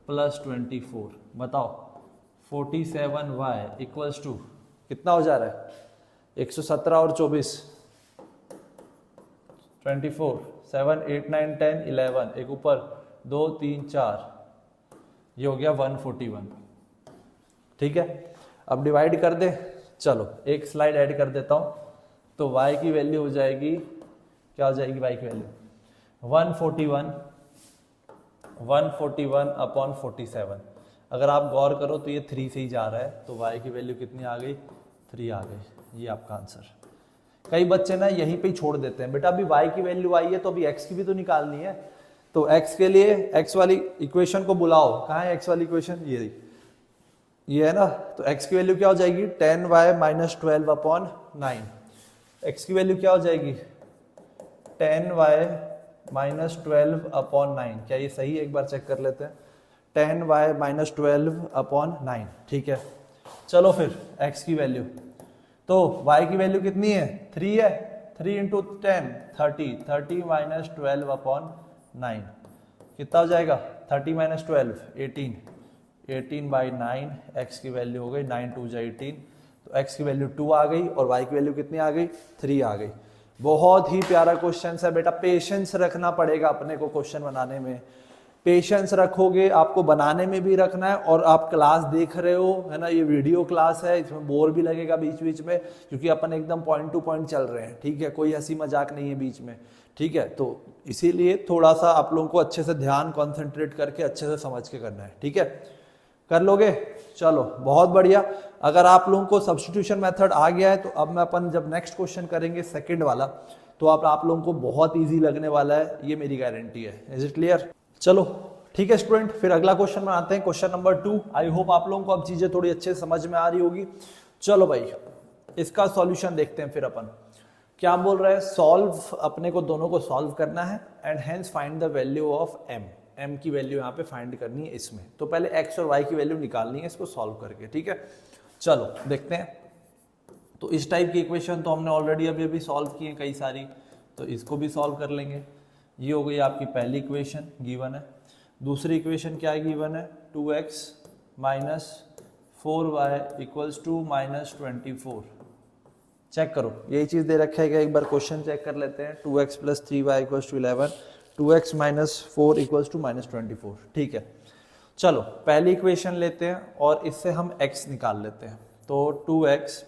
प्लस 24। बताओ 47y इक्वल्स टू कितना हो जा रहा है 117 और 24, 24 7 8 9 10 11, एक ऊपर 2 3 4, ये हो गया 141। ठीक है, अब डिवाइड कर दे। चलो एक स्लाइड ऐड कर देता हूं, तो y की वैल्यू हो जाएगी, क्या हो जाएगी y की वैल्यू 141 अपॉन 47। अगर आप गौर करो तो ये 3 से ही जा रहा है, तो y की वैल्यू कितनी आ गई 3 आ गई। ये आपका आंसर। कई बच्चे ना यहीं पे ही छोड़ देते हैं, बेटा अभी y की वैल्यू आई है तो अभी x की भी तो निकालनी है, तो x के लिए x वाली इक्वेशन को बुलाओ। कहाँ है x वाली इक्वेशन, ये है ना, तो x की वैल्यू क्या हो जाएगी 10y -12 अपॉन 9। x की वैल्यू क्या हो जाएगी 10y -12 अपॉन 9। क्या ये सही है, एक बार चेक कर लेते हैं। 10y -12 अपॉन 9, ठीक है। चलो फिर x की वैल्यू, तो y की वैल्यू कितनी है 3 है, 3 इंटू 10 30 -12 अपॉन 9 कितना हो जाएगा 30 -12 18 बाई 9, x की वैल्यू हो गई 9 2 जा 18, तो x की वैल्यू 2 आ गई और y की वैल्यू कितनी आ गई 3 आ गई। बहुत ही प्यारा क्वेश्चन है बेटा, पेशेंस रखना पड़ेगा अपने को क्वेश्चन बनाने में। पेशेंस रखोगे, आपको बनाने में भी रखना है, और आप क्लास देख रहे हो है ना, ये वीडियो क्लास है, इसमें बोर भी लगेगा बीच बीच में, क्योंकि अपन एकदम पॉइंट टू पॉइंट चल रहे हैं, ठीक है, कोई हंसी मजाक नहीं है बीच में, ठीक है। तो इसीलिए थोड़ा सा आप लोगों को अच्छे से ध्यान कॉन्सेंट्रेट करके अच्छे से समझ के करना है, ठीक है। कर लोगे, चलो बहुत बढ़िया। अगर आप लोगों को सब्स्टिट्यूशन मेथड आ गया है, तो अब मैं अपन जब नेक्स्ट क्वेश्चन करेंगे सेकंड वाला, तो आप लोगों को बहुत इजी लगने वाला है, ये मेरी गारंटी है। Is it clear? चलो ठीक है स्टूडेंट, फिर अगला क्वेश्चन बनाते हैं, क्वेश्चन नंबर 2। आई होप आप लोगों को अब चीजें थोड़ी अच्छे से समझ में आ रही होगी। चलो भाई इसका सॉल्यूशन देखते हैं फिर अपन। क्या बोल रहा है, सॉल्व, अपने को दोनों को सॉल्व करना है and hence find the value of m, m की वैल्यू यहाँ पे फाइंड करनी है इसमें। तो पहले x और y की वैल्यू निकालनी है इसको सॉल्व करके, ठीक है। चलो देखते हैं। तो इस टाइप की इक्वेशन तो हमने ऑलरेडी अभी सॉल्व की है कई सारी, तो इसको भी सॉल्व कर लेंगे। ये हो गई आपकी पहली इक्वेशन गिवन है। दूसरी इक्वेशन क्या है गिवन है, 2x minus 4y equals to minus 24। Check करो, यही चीज दे रखा है क्या, एक बार क्वेश्चन चेक कर लेते हैं। 2x plus 3y equals to 11, 2x minus 4 equals to minus 24, ठीक है। चलो पहली इक्वेशन लेते हैं और इससे हम x निकाल लेते हैं। तो 2x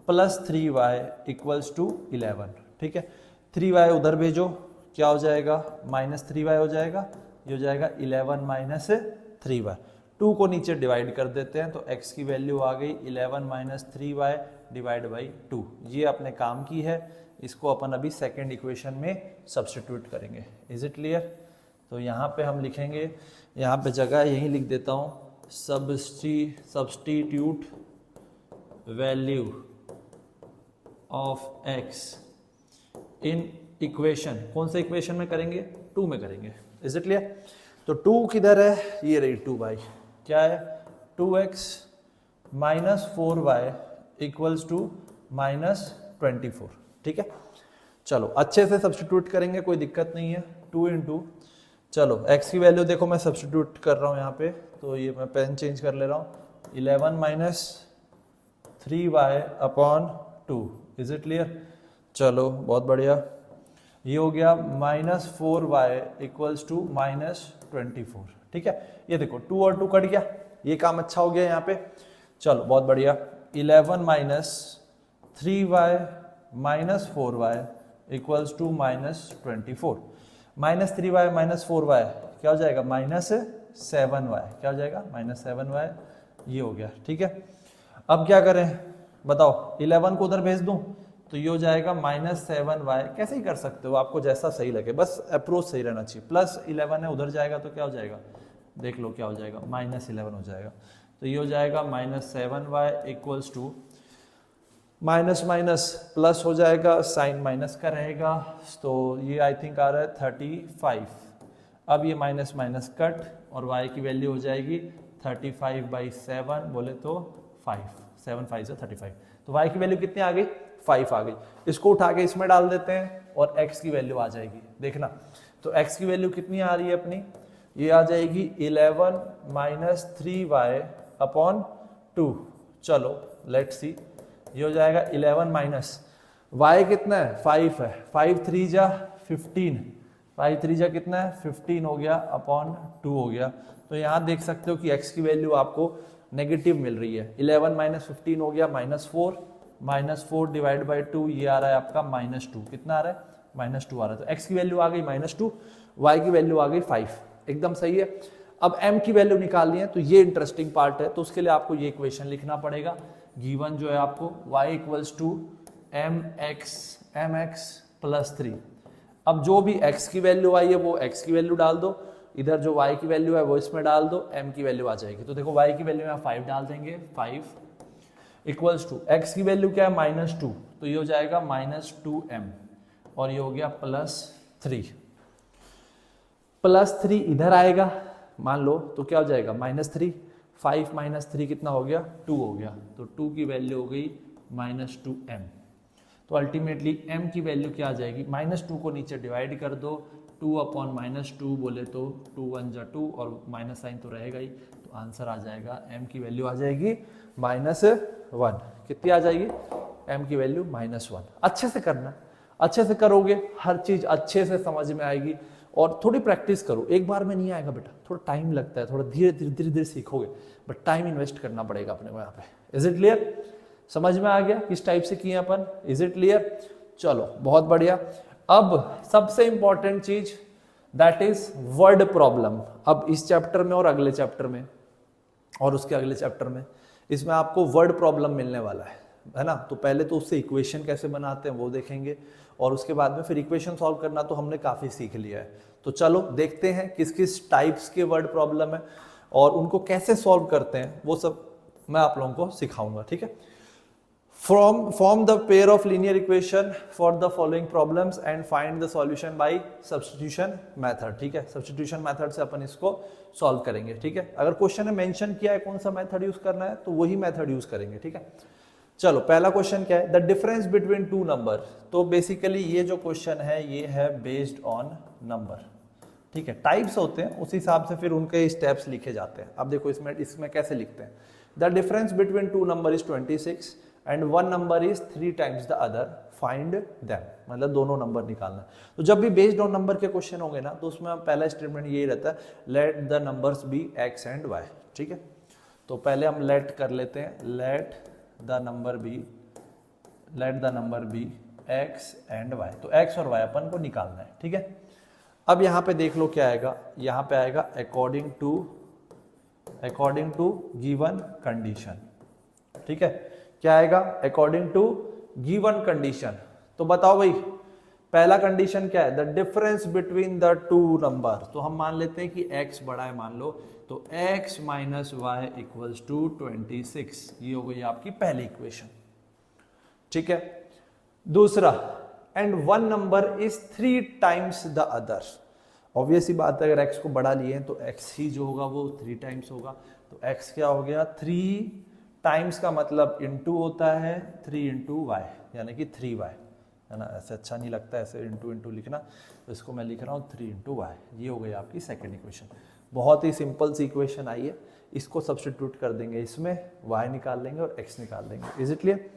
plus 3y equals to 11, ठीक है। 3y उधर भेजो, क्या हो जाएगा, माइनस 3y हो जाएगा, ये हो जाएगा 11 माइनस 3y। 2 को नीचे डिवाइड कर देते हैं, तो x की वैल्यू आ गई 11 माइनस 3y डिवाइड बाई 2। ये अपने काम की है, इसको अपन अभी सेकेंड इक्वेशन में सब्स्टिट्यूट करेंगे। Is it clear? तो यहाँ पे हम लिखेंगे, यहाँ पे जगह यही लिख देता हूँ, substitute value of x in equation, कौन से इक्वेशन में करेंगे, 2 में करेंगे। Is it clear? तो 2 किधर है, ये रही 2 बाई, क्या है 2x minus 4y equals to minus 24, ठीक है। चलो अच्छे से सब्स्टिट्यूट करेंगे, कोई दिक्कत नहीं है। 2 इंटू, चलो x की वैल्यू देखो मैं सब्स्टिट्यूट कर रहा हूँ यहाँ पे, तो ये मैं पेन चेंज कर ले रहा हूँ, 11 minus 3y upon 2। Is it clear? चलो बहुत बढ़िया, ये हो गया minus 4y equals to minus 24, ठीक है। ये देखो 2 और 2 कट गया, ये काम अच्छा हो गया यहाँ पे। चलो बहुत बढ़िया, 11 minus 3y minus 4y equals to minus 24। Minus 3y minus 4y क्या हो जाएगा, माइनस 7y, क्या हो जाएगा, माइनस 7y। ये हो गया, ठीक है। अब क्या करें बताओ, 11 को उधर भेज दूं तो ये हो जाएगा माइनस 7y। कैसे ही कर सकते हो, आपको जैसा सही लगे, बस अप्रोच सही रहना चाहिए। प्लस 11 है, उधर जाएगा तो क्या हो जाएगा, देख लो क्या हो जाएगा, माइनस 11 हो जाएगा। तो ये हो जाएगा minus 7y equals to, minus minus plus हो जाएगा, साइन माइनस का रहेगा, तो ये आई थिंक आ रहा है 35। अब ये माइनस माइनस कट और y की वैल्यू हो जाएगी 35/7, बोले तो 5, 7 5 से 35। तो y की वैल्यू कितनी आ गई, 5 आ गई। इसको उठा के इसमें डाल देते हैं और x की वैल्यू आ जाएगी, देखना। तो x की वैल्यू कितनी आ रही है अपनी, ये आ जाएगी 11 माइनस 3y अपॉन 2। चलो लेट्स सी, ये हो जाएगा 11 माइनस y कितना है, 5 है, 5 3 जा 15, 5 3 जा कितना है 15 हो गया, अपॉन 2 हो गया। तो यहाँ देख सकते हो कि x की वैल्यू आपको नेगेटिव मिल रही है। 11 माइनस 15 हो गया माइनस 4 डिवाइड बाई 2, ये आ रहा है आपका -2। कितना आ रहा है, -2 आ रहा है। तो x की वैल्यू आ गई -2, y की वैल्यू आ गई 5, एकदम सही है। अब m की वैल्यू निकालनी है, तो ये इंटरेस्टिंग पार्ट है। तो उसके लिए आपको ये इक्वेशन लिखना पड़ेगा। गिवन जो है आपको y equals to mx plus 3। अब जो भी x की वैल्यू आई है वो x की वैल्यू डाल दो, इधर जो y की वैल्यू है वो इसमें डाल दो, m की वैल्यू आ जाएगी। तो देखो y की वैल्यू में 5 डाल देंगे, 5 इक्वल्स टू x की वैल्यू क्या है -2, तो ये हो जाएगा -2m और ये हो गया +3। +3 इधर आएगा मान लो, तो क्या हो जाएगा -3, 5 माइनस 3 कितना हो गया, 2 हो गया। तो 2 की वैल्यू हो गई -2m। तो अल्टीमेटली m की वैल्यू क्या आ जाएगी, -2 को नीचे डिवाइड कर दो, 2 अपॉन -2 बोले तो 2 1 जा 2 और माइनस साइन तो रहेगा ही। तो आंसर आ जाएगा, m की वैल्यू आ जाएगी -1। कितनी आ जाएगी, m की वैल्यू -1। अच्छे से करना, अच्छे से करोगे हर चीज अच्छे से समझ में आएगी। और थोड़ी प्रैक्टिस करो, एक बार में नहीं आएगा बेटा, थोड़ा टाइम लगता है, थोड़ा धीरे धीरे सीखोगे, बट टाइम इन्वेस्ट करना पड़ेगा अपने को यहाँ पे। Is it clear? समझ में आ गया किस टाइप से किए अपन? Is it clear? चलो बहुत बढ़िया। अब सबसे इंपॉर्टेंट चीज दैट इज वर्ड प्रॉब्लम। अब इस चैप्टर में और अगले चैप्टर में और उसके अगले चैप्टर में इसमें आपको वर्ड प्रॉब्लम मिलने वाला है ना। तो पहले तो उससे इक्वेशन कैसे बनाते हैं वो देखेंगे और उसके बाद में फिर इक्वेशन सॉल्व करना तो हमने काफी सीख लिया है। तो चलो देखते हैं किस किस टाइप्स के वर्ड प्रॉब्लम है और उनको कैसे सॉल्व करते हैं, वो सब मैं आप लोगों को सिखाऊंगा, ठीक है। form the pair of linear equation for the following problems and find the solution by substitution method। ठीक है, substitution method से अपन इसको सॉल्व करेंगे। ठीक है, अगर क्वेश्चन में मेंशन किया है कौन सा मेथड यूज करना है तो वही मेथड यूज करेंगे। ठीक है, चलो पहला क्वेश्चन क्या है, the difference between two number. तो बेसिकली ये जो क्वेश्चन है ये है बेस्ड ऑन नंबर। ठीक है, टाइप्स होते हैं उस हिसाब से फिर उनके स्टेप्स लिखे जाते हैं। अब देखो इसमें कैसे लिखते हैं, the difference between two number is 26 and one number is 3 times the other, find them, मतलब दोनों नंबर निकालना है। तो जब भी बेस्ड ऑन नंबर के क्वेश्चन होंगे ना तो उसमें पहला स्टेटमेंट यही रहता है, let the numbers be X and Y. ठीक है, तो पहले हम लेट कर लेते हैं, let the number be X and Y. तो एक्स और वाई अपन को निकालना है। ठीक है, अब यहां पे देख लो क्या आएगा, यहां पे आएगा अकॉर्डिंग टू गिवन कंडीशन। ठीक है, क्या आएगा, अकॉर्डिंग टू गिवन कंडीशन। तो बताओ भाई पहला कंडीशन क्या है, the difference between the two number. तो हम मान लेते हैं कि x बड़ा है मान लो, तो x minus Y equals to 26। ये हो गई आपकी पहली इक्वेशन। ठीक है, दूसरा, and one number is 3 times the other. Obviously बात है, अगर x को बड़ा लिए हैं तो x ही जो होगा वो 3 टाइम्स होगा। तो x क्या हो गया, 3 टाइम्स का मतलब इंटू होता है 3 इंटू वाई, यानी कि 3y है ना। ऐसे अच्छा नहीं लगता ऐसे इंटू लिखना, तो इसको मैं लिख रहा हूँ 3 इंटू वाई। ये हो गई आपकी सेकेंड इक्वेशन। बहुत ही सिंपल सी इक्वेशन आई है, इसको सब्स्टिट्यूट कर देंगे, इसमें y निकाल लेंगे और x निकाल देंगे। इज इट क्लियर,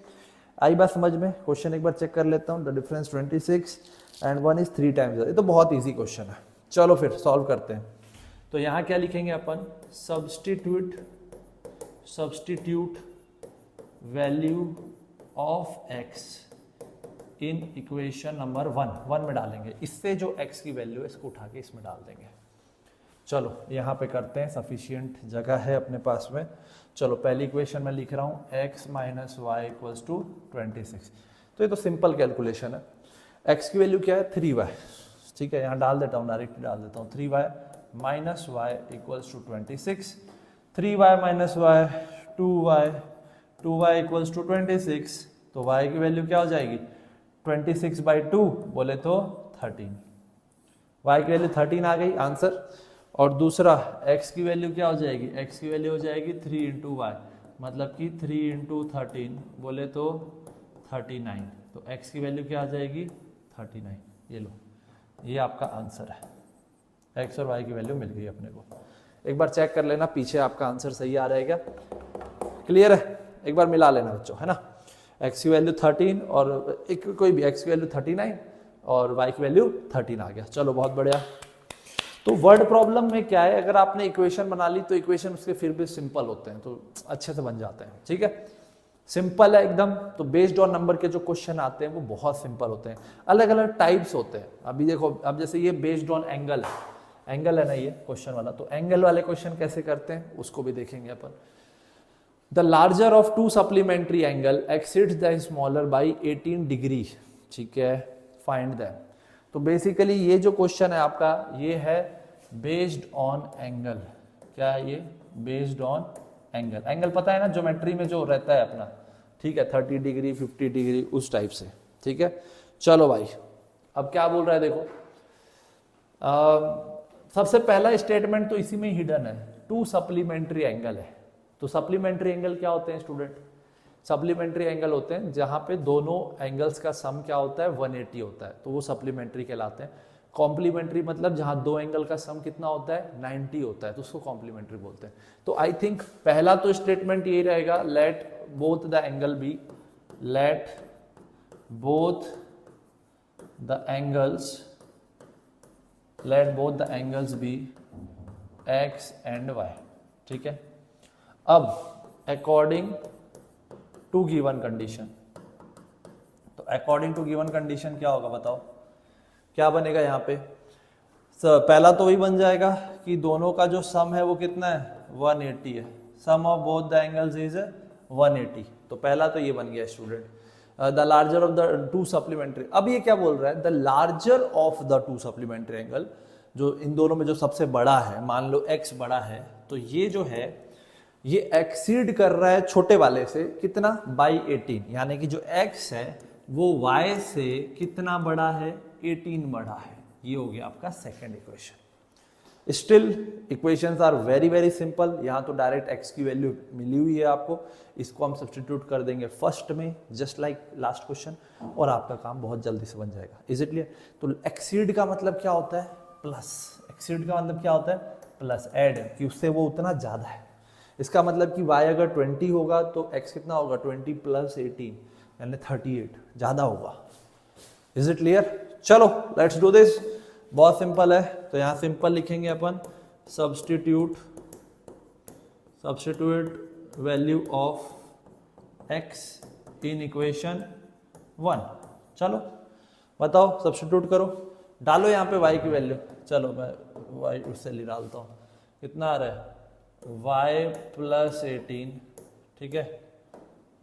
आई बात समझ में। क्वेश्चन एक बार चेक कर लेता हूँ, the difference 26 and 1 is 3 times. ये तो बहुत ईजी क्वेश्चन है, चलो फिर सॉल्व करते हैं। तो यहाँ क्या लिखेंगे अपन, substitute value of x in equation number 1 में डालेंगे। इससे जो x की वैल्यू है इसको उठा के इसमें डाल देंगे। चलो यहाँ पे करते हैं, सफिशियंट जगह है अपने पास में। चलो पहली इक्वेशन में लिख रहा हूँ x minus Y equals to 26। तो ये तो सिंपल कैलकुलेशन है। x की वैल्यू क्या है, 3y। ठीक है, यहाँ डाल देता हूँ, डायरेक्ट डाल देता हूँ, 3y minus Y equals to 26। 3y minus Y 2y equals to 26। तो y की वैल्यू क्या हो जाएगी, 26/2 बोले तो 13। y की वैल्यू 13 आ गई आंसर। और दूसरा x की वैल्यू क्या हो जाएगी, x की वैल्यू हो जाएगी 3 इंटू वाई, मतलब कि 3 इंटू 13 बोले तो 39। तो x की वैल्यू क्या आ जाएगी, 39। ये लो, ये आपका आंसर है। x और y की वैल्यू मिल गई अपने को। एक बार चेक कर लेना पीछे आपका आंसर सही आ रहा है क्या, क्लियर है। एक बार मिला लेना बच्चों, है ना। x की वैल्यू 13 और एक कोई भी x की वैल्यू 39 और y की वैल्यू 13 आ गया। चलो बहुत बढ़िया। तो वर्ड प्रॉब्लम में क्या है, अगर आपने इक्वेशन बना ली तो इक्वेशन उसके फिर भी सिंपल होते हैं, तो अच्छे से बन जाते हैं। ठीक है, सिंपल है एकदम। तो बेस्ड ऑन नंबर के जो क्वेश्चन आते हैं वो बहुत सिंपल होते हैं, अलग अलग टाइप्स होते हैं। अभी देखो, अब जैसे ये बेस्ड ऑन एंगल है ना ये क्वेश्चन वाला, तो एंगल वाले क्वेश्चन कैसे करते हैं उसको भी देखेंगे अपन। The larger of two supplementary angle exceeds the smaller by 18 degree. ठीक है, फाइंड दैम। तो बेसिकली ये जो क्वेश्चन है आपका ये है बेस्ड ऑन एंगल। क्या है ये, बेस्ड ऑन एंगल। एंगल पता है ना, ज्योमेट्री में जो रहता है अपना। ठीक है, 30 डिग्री 50 डिग्री उस टाइप से। ठीक है, चलो भाई अब क्या बोल रहा है देखो। सबसे पहला स्टेटमेंट तो इसी में हिडन है, टू सप्लीमेंट्री एंगल है। तो सप्लीमेंट्री एंगल क्या होते हैं स्टूडेंट, सप्लीमेंट्री एंगल होते हैं जहां पे दोनों एंगल्स का सम क्या होता है, 180 होता है, तो वो सप्लीमेंट्री कहलाते हैं। कॉम्प्लीमेंट्री मतलब जहां दो एंगल का सम कितना होता है, 90 होता है, तो उसको कॉम्प्लीमेंट्री बोलते हैं। तो आई थिंक पहला तो स्टेटमेंट यही रहेगा, let both the angle be, let both the angles be x and y। ठीक है, अब अकॉर्डिंग टू गिवन कंडीशन, तो अकॉर्डिंग टू गिवन कंडीशन क्या होगा बताओ, क्या बनेगा यहाँ पे। पहला तो वही बन जाएगा कि दोनों का जो सम है वो कितना है, 180 है। Sum of both the angles is 180। तो पहला तो ये बन गया student, the larger of the two supplementary. अब ये क्या बोल रहा है, the larger of the two supplementary angle, जो इन दोनों में जो सबसे बड़ा है, मान लो x बड़ा है, तो ये जो है ये एक्सीड कर रहा है छोटे वाले से कितना, बाई 18, यानी कि जो x है वो y से कितना बड़ा है, 18 बड़ा है। ये हो गया आपका second equation. Still equations are very very simple. यहाँ तो डायरेक्ट x की वैल्यू मिली हुई है आपको, इसको हम सब्सटीट्यूट कर देंगे फर्स्ट में जस्ट लाइक लास्ट क्वेश्चन, और आपका काम बहुत जल्दी से बन जाएगा। Is it clear? तो एक्सीड का मतलब क्या होता है, प्लस। एक्सीड का मतलब क्या होता है, प्लस, ऐड, कि उससे वो उतना ज्यादा है। इसका मतलब कि y अगर 20 होगा तो x कितना होगा, 20 प्लस 18 यानी 38, ज्यादा होगा। Is it clear? चलो लेट्स डू दिस। बहुत सिंपल है, तो यहां सिंपल लिखेंगे अपन, substitute value of x in equation 1। चलो बताओ, सब्सटीट्यूट करो, डालो यहाँ पे y की वैल्यू। चलो मैं y उससे ले डालता हूँ, कितना आ रहा है, y प्लस 18, ठीक है,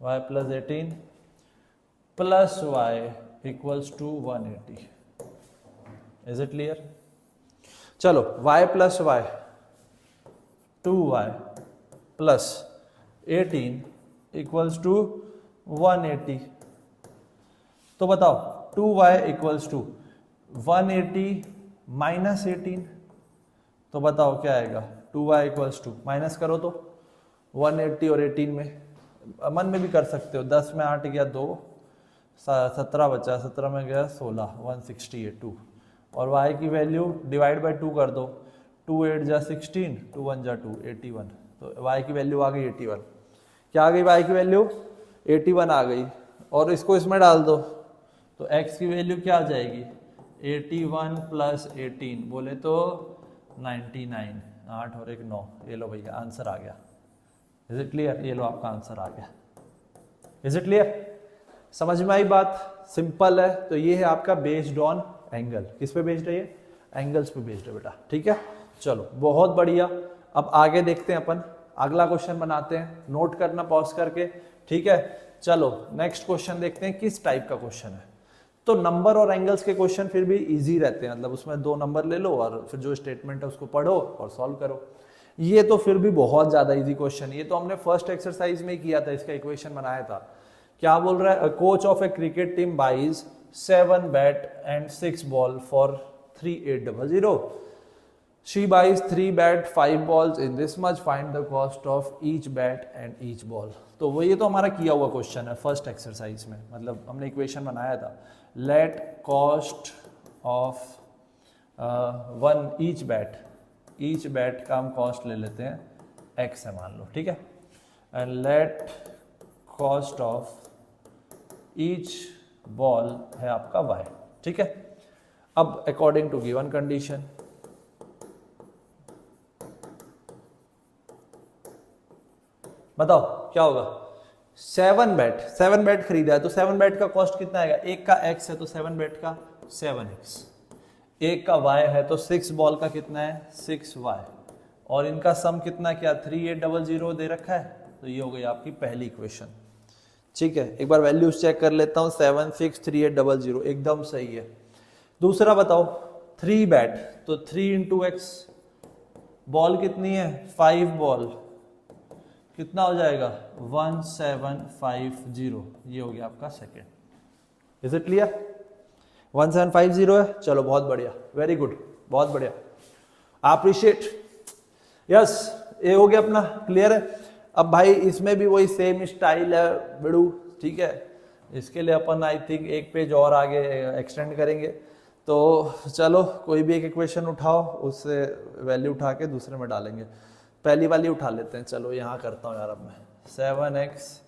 y plus 18 plus y equals to 180। Is it clear? चलो y plus y, 2y plus 18 equals to 180। तो बताओ 2y इक्वल्स टू 180 माइनस 18, तो बताओ क्या आएगा, 2y इक्वल्स टू, माइनस करो तो 180 और 18 में, मन में भी कर सकते हो, 10 में 8 गया 2, 17 बचा, 17 में गया 16, 168 2, और y की वैल्यू डिवाइड बाय 2 कर दो, 2 8 जा 16, 2 1 जा 2, 81। तो y की वैल्यू आ गई 81। क्या आ गई y की वैल्यू, 81 आ गई, और इसको इसमें डाल दो तो x की वैल्यू क्या आ जाएगी, 81 प्लस 18 बोले तो 99, 8 और 1 9। ये लो भैया आंसर आ गया। Is it clear? ये लो आपका आंसर आ गया। Is it clear? समझ में आई बात? सिंपल है। तो ये है आपका बेस्ड ऑन एंगल। किस पे बेस्ड है ये, एंगल्स पे बेस्ड है बेटा, ठीक है। चलो बहुत बढ़िया, अब आगे देखते हैं अपन, अगला क्वेश्चन बनाते हैं, नोट करना पॉज करके, ठीक है। चलो नेक्स्ट क्वेश्चन देखते हैं किस टाइप का क्वेश्चन है। तो नंबर और एंगल्स के क्वेश्चन फिर भी इजी रहते हैं, मतलब उसमें 2 नंबर ले लो और फिर जो स्टेटमेंट है उसको पढ़ो और सॉल्व करो। ये तो फिर भी बहुत ज्यादा इजी क्वेश्चन, ये तो हमने फर्स्ट एक्सरसाइज में ही किया था, इसका इक्वेशन बनाया था। क्या बोल रहा है, coach of a cricket team buys 7 bat and 6 ball for 3800। She buys 3 bat 5 balls in this much, find the cost of each bat and each ball। तो वो ये तो हमारा किया हुआ क्वेश्चन है फर्स्ट एक्सरसाइज में, मतलब हमने इक्वेशन बनाया था। Let cost of one each bat का हम कॉस्ट ले लेते हैं x है मान लो, ठीक है, and let cost of each ball है आपका y, ठीक है। अब अकॉर्डिंग टू गिवन कंडीशन, बताओ क्या होगा, 7 बैट खरीदा है तो 7 बैट का कॉस्ट कितना आएगा, एक का x है तो 7 बैट का 7x, एक का y है तो 6 बॉल का कितना है 6y, और इनका सम कितना, क्या 3800 दे रखा है। तो ये हो गई आपकी पहली इक्वेशन, ठीक है। एक बार वैल्यूज चेक कर लेता हूं, 763800 एकदम सही है। दूसरा बताओ 3 बैट, तो 3 इंटू एक्स, बॉल कितनी है 5 बॉल, कितना हो जाएगा 1750। ये हो गया आपका सेकेंड। Is it clear? 1750 है। चलो बहुत बढ़िया, वेरी गुड, बहुत बढ़िया, अप्रिशिएट। यस, ये हो गया अपना, क्लियर है। अब भाई इसमें भी वही सेम स्टाइल है बिड़ू, ठीक है। इसके लिए अपन आई थिंक एक पेज और आगे एक्सटेंड करेंगे। तो चलो कोई भी एक इक्वेशन उठाओ, उससे वैल्यू उठा के दूसरे में डालेंगे। पहली वाली उठा लेते हैं, चलो यहाँ करता हूँ यार अब मैं, 7x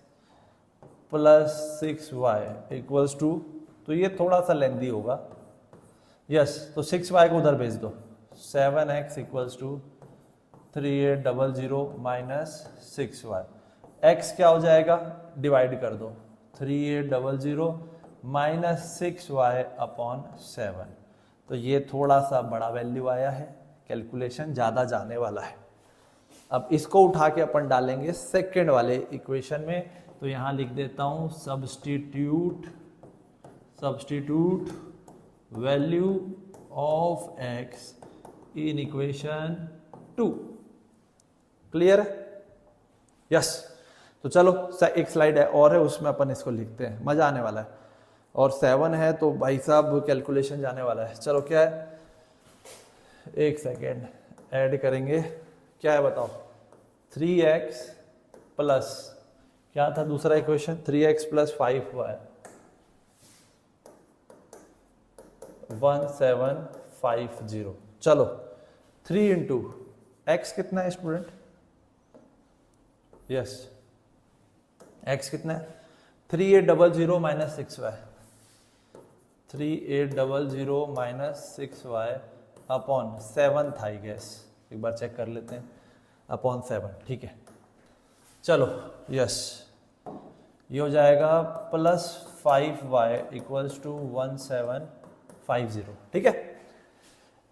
plus 6y equals to, तो ये थोड़ा सा लेंदी होगा, यस, तो 6y को उधर भेज दो, 7x equals to 3800 minus 6y, x क्या हो जाएगा, डिवाइड कर दो, 3800 माइनस 6y अपॉन 7। तो ये थोड़ा सा बड़ा वैल्यू आया है, कैलकुलेशन ज़्यादा जाने वाला है। अब इसको उठा के अपन डालेंगे सेकेंड वाले इक्वेशन में। तो यहां लिख देता हूं substitute value of x in equation 2। Clear है? यस। तो चलो एक स्लाइड है और है, उसमें अपन इसको लिखते हैं, मजा आने वाला है। और 7 है तो भाई साहब कैलकुलेशन जाने वाला है। चलो क्या है, एक सेकेंड ऐड करेंगे, क्या है बताओ, 3x प्लस क्या था दूसरा इक्वेशन, 3x प्लस 5y 1750। चलो 3 इंटू एक्स कितना है स्टूडेंट, यस x कितना है 3800 minus 6y, 3800 minus 6y upon 7 था आई गेस, एक बार चेक कर लेते हैं, अपॉन 7, ठीक है। चलो यस, ये हो जाएगा प्लस 5y इक्वल्स टू 1750, ठीक है।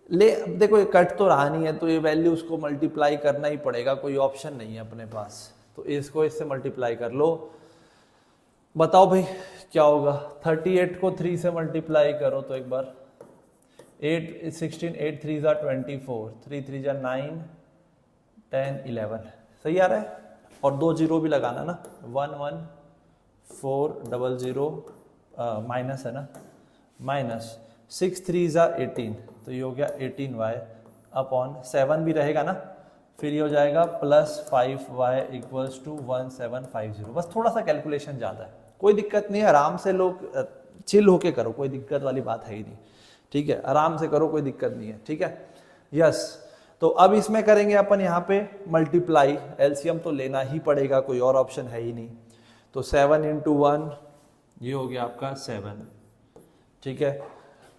ले अब देखो ये कट तो रहा नहीं है, तो ये वैल्यू उसको मल्टीप्लाई करना ही पड़ेगा, कोई ऑप्शन नहीं है अपने पास, तो इसको इससे मल्टीप्लाई कर लो। बताओ भाई क्या होगा, 38 को 3 से मल्टीप्लाई करो तो एक बार 8 16 8 3 जा 24, 3 3 जा 9 10 11, सही आ रहा है। और 2 जीरो भी लगाना ना, 11400 माइनस है ना, माइनस 6 3 जा 18, तो ये हो गया 18y अपॉन 7 भी रहेगा ना, फिर ये हो जाएगा प्लस 5y इक्वल्स टू 1750। बस थोड़ा सा कैलकुलेशन ज़्यादा है, कोई दिक्कत नहीं है, आराम से लोग चिल होके करो, कोई दिक्कत वाली बात है ही नहीं, ठीक है, आराम से करो, कोई दिक्कत नहीं है, ठीक है। यस, तो अब इसमें करेंगे अपन यहाँ पे मल्टीप्लाई, एलसीएम तो लेना ही पड़ेगा, कोई और ऑप्शन है ही नहीं। तो 7 इंटू 1 ये हो गया आपका 7, ठीक है,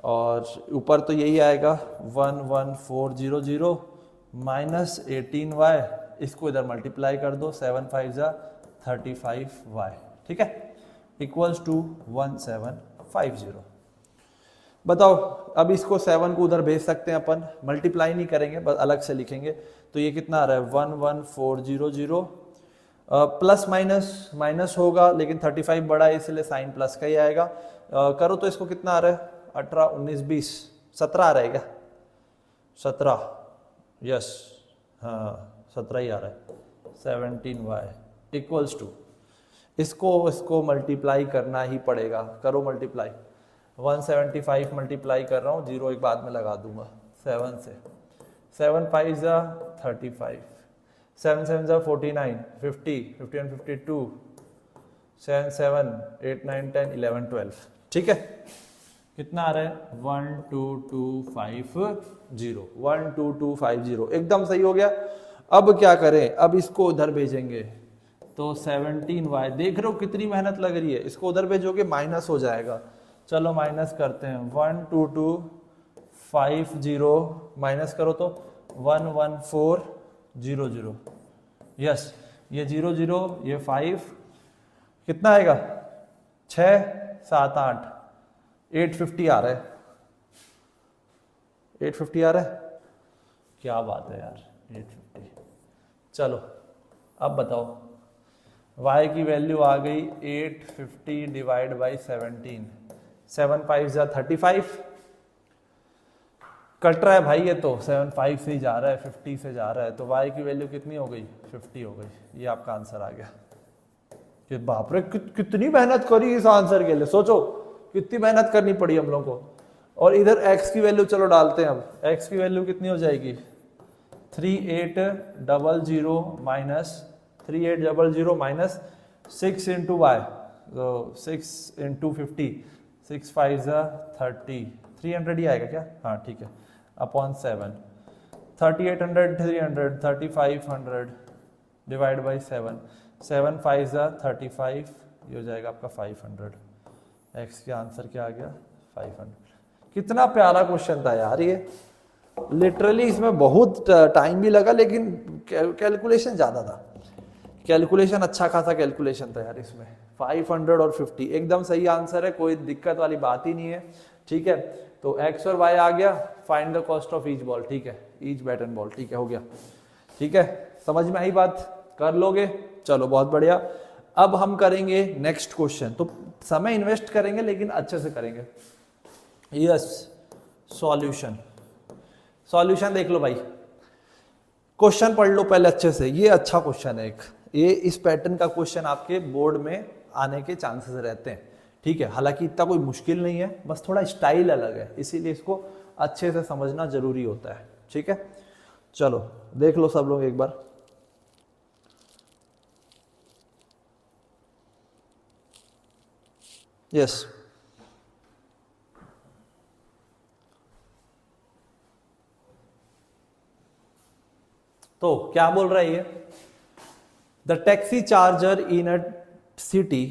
और ऊपर तो यही आएगा 11400 माइनस 18y, इसको इधर मल्टीप्लाई कर दो, 7 5 जा 35y, ठीक है, इक्वल्स टू 1750। बताओ अब इसको 7 को उधर भेज सकते हैं अपन, मल्टीप्लाई नहीं करेंगे, बस अलग से लिखेंगे। तो ये कितना आ रहा है 11400, प्लस माइनस माइनस होगा, लेकिन 35 बड़ा है इसलिए साइन प्लस का ही आएगा। करो तो इसको कितना आ रहा है, 18 19 20 17 आ रहा है क्या, 17, यस हाँ 17 ही आ रहा है, 17y इक्वल्स टू, इसको मल्टीप्लाई करना ही पड़ेगा, करो मल्टीप्लाई, 175 मल्टीप्लाई कर रहा हूँ, जीरो एक बाद में लगा दूंगा 7 से, 7 5 जा 35, 7 7 जा 49, 50 51 52, 7 7 8 9 10 11 12, ठीक है। कितना आ रहा है 12250, एकदम सही हो गया। अब क्या करें, अब इसको उधर भेजेंगे, तो 17y, देख रहे हो कितनी मेहनत लग रही है, इसको उधर भेजोगे माइनस हो जाएगा, चलो माइनस करते हैं, 12250 माइनस करो तो 11400, यस, ये 0 0 ये 5, कितना आएगा 6 7 8 850 आ रहा है, 850 आ रहा है, क्या बात है यार 850। चलो अब बताओ, y की वैल्यू आ गई 850 डिवाइड बाई 17, 7 5 जा 35, कट रहा है भाई, ये तो 7 5 से ही जा रहा है, 50 से जा रहा है, तो y की वैल्यू कितनी हो गई 50 हो गई, ये आपका आंसर आ गया। कि बाप रे कितनी मेहनत करी इस आंसर के लिए, सोचो कितनी मेहनत करनी पड़ी हम लोग को। और इधर x की वैल्यू चलो डालते हैं, अब x की वैल्यू कितनी हो जाएगी 3800 माइनस 3800 माइनस 6 इंटू वाई, तो 6 इंटू 50, 6 5 जा 30, 300 ही आएगा क्या, हाँ ठीक है, अपॉन 7, 3800 300 3500 डिवाइड बाई 7, 7 5 जा 35, ये हो जाएगा आपका 500। एक्स का आंसर क्या आ गया 500। कितना प्यारा क्वेश्चन था यार ये, लिटरली इसमें बहुत टाइम भी लगा, लेकिन कैलकुलेशन ज्यादा था, कैलकुलेशन अच्छा खासा कैलकुलेशन था यार इसमें। 500 और 50 एकदम सही आंसर है, कोई दिक्कत वाली बात ही नहीं है, ठीक है। तो एक्स और वाई आ गया, find the cost of each ball, ठीक है, ईच बैट एंड बॉल, ठीक है, हो गया, ठीक है, समझ में आई बात, कर लोगे, चलो बहुत बढ़िया। अब हम करेंगे नेक्स्ट क्वेश्चन, तो समय इन्वेस्ट करेंगे लेकिन अच्छे से करेंगे। यस, सॉल्यूशन, सॉल्यूशन देख लो भाई, क्वेश्चन पढ़ लो पहले अच्छे से, ये अच्छा क्वेश्चन है, ये इस पैटर्न का क्वेश्चन आपके बोर्ड में आने के चांसेस रहते हैं, ठीक है। हालांकि इतना कोई मुश्किल नहीं है, बस थोड़ा स्टाइल अलग है, इसीलिए इसको अच्छे से समझना जरूरी होता है, ठीक है। चलो देख लो सब लोग एक बार। यस, तो क्या बोल रहा है ये, the taxi charger in a city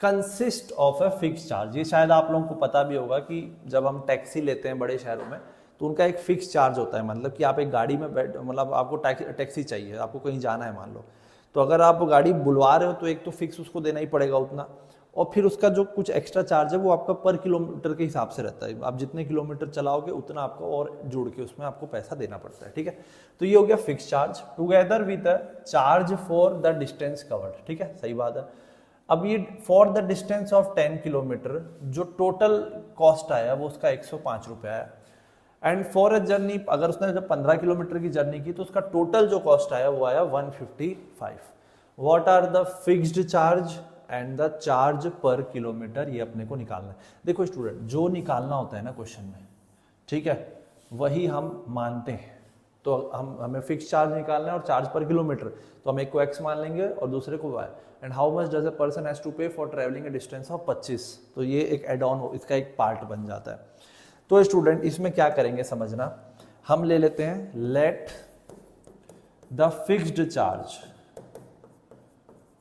consist of a fix charge. ये शायद आप लोगों को पता भी होगा कि जब हम टैक्सी लेते हैं बड़े शहरों में तो उनका एक फिक्स चार्ज होता है, मतलब कि आप एक गाड़ी में बैठ, मतलब आपको टैक्सी चाहिए, आपको कहीं जाना है मान लो, तो अगर आप गाड़ी बुलवा रहे हो तो एक तो फिक्स उसको देना ही पड़ेगा उतना, और फिर उसका जो कुछ एक्स्ट्रा चार्ज है वो आपका पर किलोमीटर के हिसाब से रहता है, आप जितने किलोमीटर चलाओगे उतना आपको और जुड़ के उसमें आपको पैसा देना पड़ता है, ठीक है। तो ये हो गया fix charge together with charge for the distance covered, ठीक है, सही बात है। अब ये for the distance of 10 kilometre जो टोटल कॉस्ट आया वो उसका 105 रुपया है, एंड फॉर अ जर्नी, अगर उसने जब 15 किलोमीटर की जर्नी की तो उसका टोटल जो कॉस्ट आया वो आया 155। What are the fixed charge and the charge per kilometre, ये अपने को निकालना है। देखो स्टूडेंट, जो निकालना होता है ना क्वेश्चन में, ठीक है, वही हम मानते हैं। तो हमें फिक्स चार्ज निकालना है और चार्ज पर किलोमीटर, तो हम एक को x मान लेंगे और दूसरे को y। And how much does a person has to pay for travelling a distance of 25, तो ये एक एड ऑन, इसका एक पार्ट बन जाता है। तो स्टूडेंट इसमें क्या करेंगे समझना, हम ले लेते हैं लेट द फिक्स्ड चार्ज,